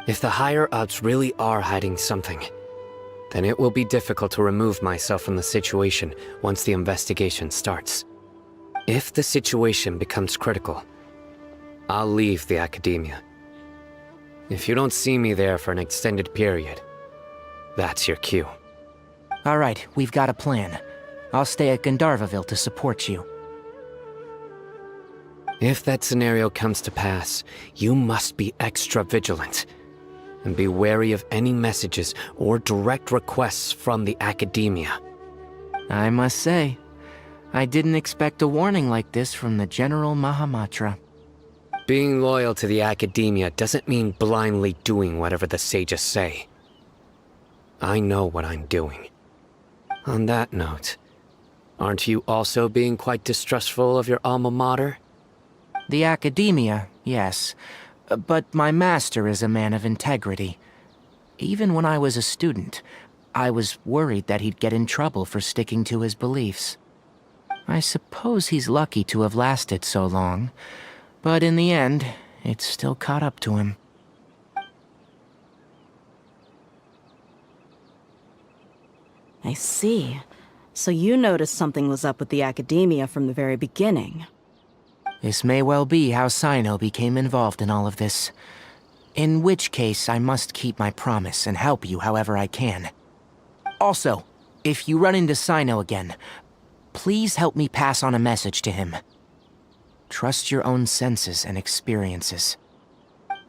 If the higher-ups really are hiding something, then it will be difficult to remove myself from the situation once the investigation starts. If the situation becomes critical, I'll leave the Academia. If you don't see me there for an extended period, that's your cue. All right, we've got a plan. I'll stay at Gandharvaville to support you. If that scenario comes to pass, you must be extra vigilant. And be wary of any messages or direct requests from the Academia. I must say, I didn't expect a warning like this from the General Mahamatra. Being loyal to the Academia doesn't mean blindly doing whatever the sages say. I know what I'm doing. On that note, aren't you also being quite distrustful of your alma mater? The Academia, yes. But my master is a man of integrity. Even when I was a student, I was worried that he'd get in trouble for sticking to his beliefs. I suppose he's lucky to have lasted so long, but in the end, it still caught up to him. I see. So you noticed something was up with the Academia from the very beginning. This may well be how Sino became involved in all of this. In which case, I must keep my promise and help you however I can. Also, if you run into Sino again, please help me pass on a message to him. Trust your own senses and experiences.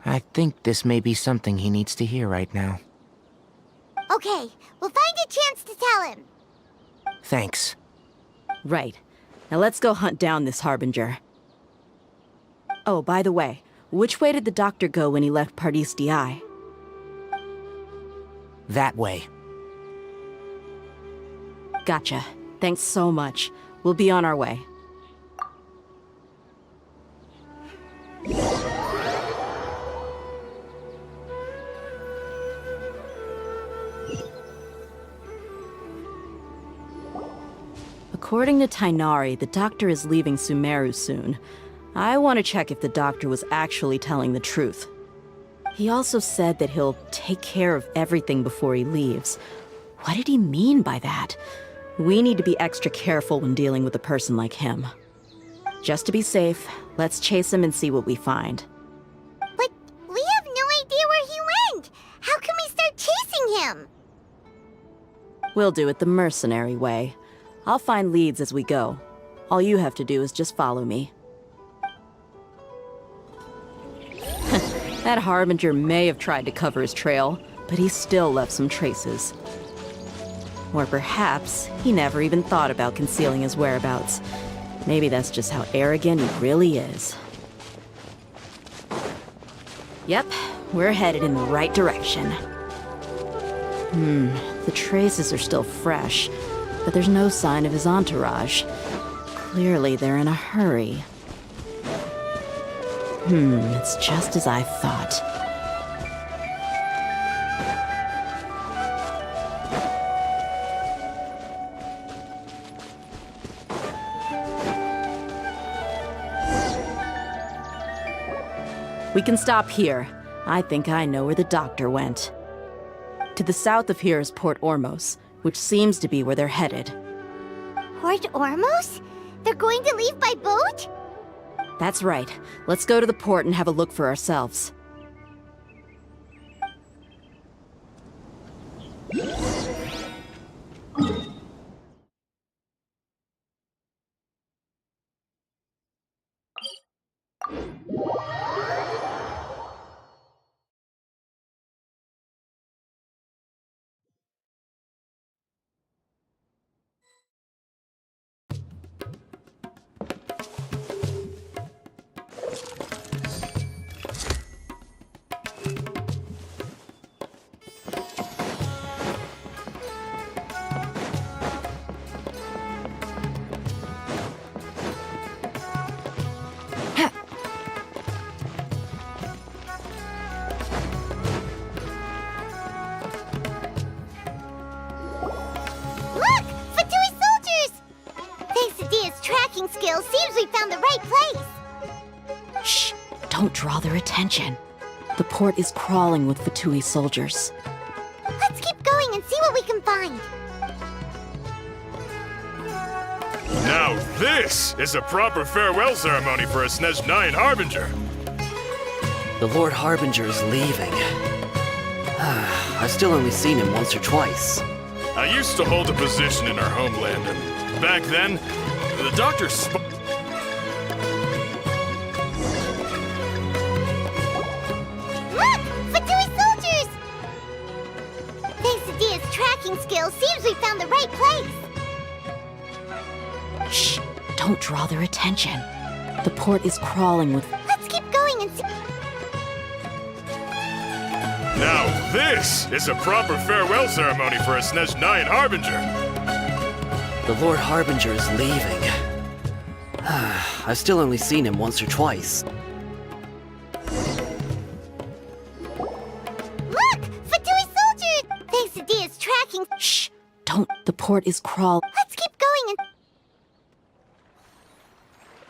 I think this may be something he needs to hear right now. Okay, we'll find a chance to tell him. Thanks. Right. Now let's go hunt down this Harbinger. Oh, by the way, which way did the doctor go when he left Pardis Di? That way. Gotcha. Thanks so much. We'll be on our way. According to Tainari, the doctor is leaving Sumeru soon. I want to check if the doctor was actually telling the truth. He also said that he'll take care of everything before he leaves. What did he mean by that? We need to be extra careful when dealing with a person like him. Just to be safe, let's chase him and see what we find. But we have no idea where he went! How can we start chasing him? We'll do it the mercenary way. I'll find leads as we go. All you have to do is just follow me. That Harbinger may have tried to cover his trail, but he still left some traces. Or perhaps he never even thought about concealing his whereabouts. Maybe that's just how arrogant he really is. Yep, we're headed in the right direction. The traces are still fresh, but there's no sign of his entourage. Clearly they're in a hurry. It's just as I thought. We can stop here. I think I know where the doctor went. To the south of here is Port Ormos, which seems to be where they're headed. Port Ormos? They're going to leave by boat? That's right. Let's go to the port and have a look for ourselves. Skill seems we found the right place. Shh! Don't draw their attention. The port is crawling with Fatui soldiers. Let's keep going and see what we can find. Now this is a proper farewell ceremony for a Snezhnayan Harbinger. The Lord Harbinger is leaving. I've still only seen him once or twice. I used to hold a position in our homeland, and back then, the doctor spoke. Look! Fatui soldiers! Thanks to Dia's tracking skill, seems we found the right place. Shh! Don't draw their attention. The port is crawling with... Let's keep going and see... Now this is a proper farewell ceremony for a Snezhnayan Harbinger. The Lord Harbinger is leaving. I've still only seen him once or twice. port is crawl. Let's keep going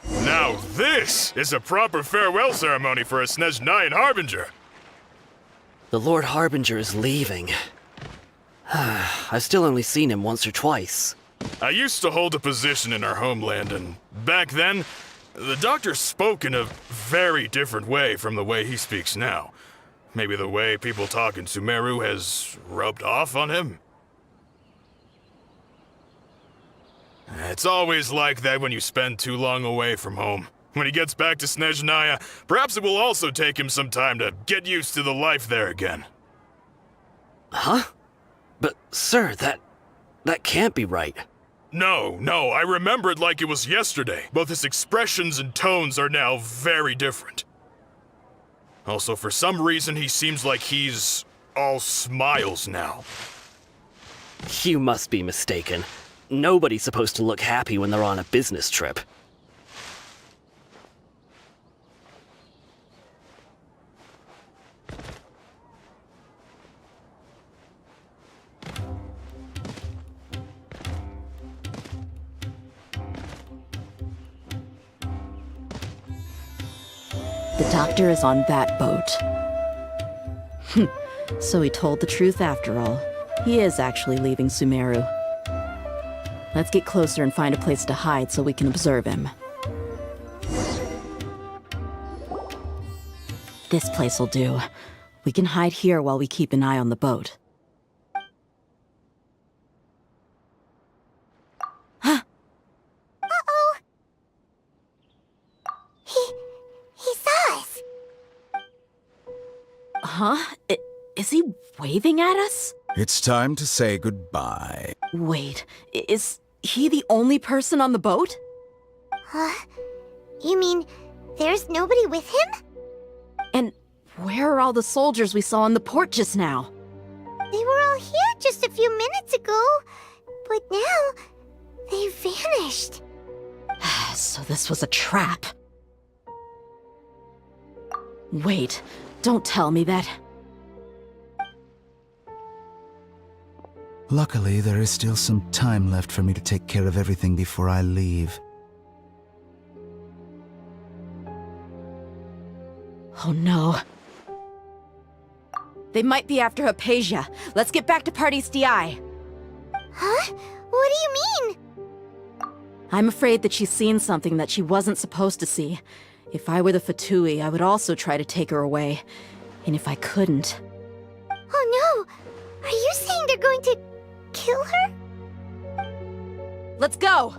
and... Now this is a proper farewell ceremony for a Snezhnayan Harbinger. The Lord Harbinger is leaving. I've still only seen him once or twice. I used to hold a position in our homeland, and back then, the doctor spoke in a very different way from the way he speaks now. Maybe the way people talk in Sumeru has rubbed off on him? It's always like that when you spend too long away from home. When he gets back to Snezhnaya, perhaps it will also take him some time to get used to the life there again. Huh? But, sir, that can't be right. No, I remember it like it was yesterday. Both his expressions and tones are now very different. Also, for some reason, he seems like he's all smiles now. You must be mistaken. Nobody's supposed to look happy when they're on a business trip. The doctor is on that boat. So he told the truth after all. He is actually leaving Sumeru. Let's get closer and find a place to hide so we can observe him. This place will do. We can hide here while we keep an eye on the boat. Uh-oh! He saw us! Huh? Is he waving at us? It's time to say goodbye. Wait, is he the only person on the boat? You mean there's nobody with him? And where are all the soldiers we saw on the port just now? They were all here just a few minutes ago, but now they vanished. So this was a trap. Wait, don't tell me that. Luckily, there is still some time left for me to take care of everything before I leave. Oh no. They might be after Hypatia. Let's get back to Party's DI. Huh? What do you mean? I'm afraid that she's seen something that she wasn't supposed to see. If I were the Fatui, I would also try to take her away. And if I couldn't... Oh no! Are you saying they're going to kill her? Let's go!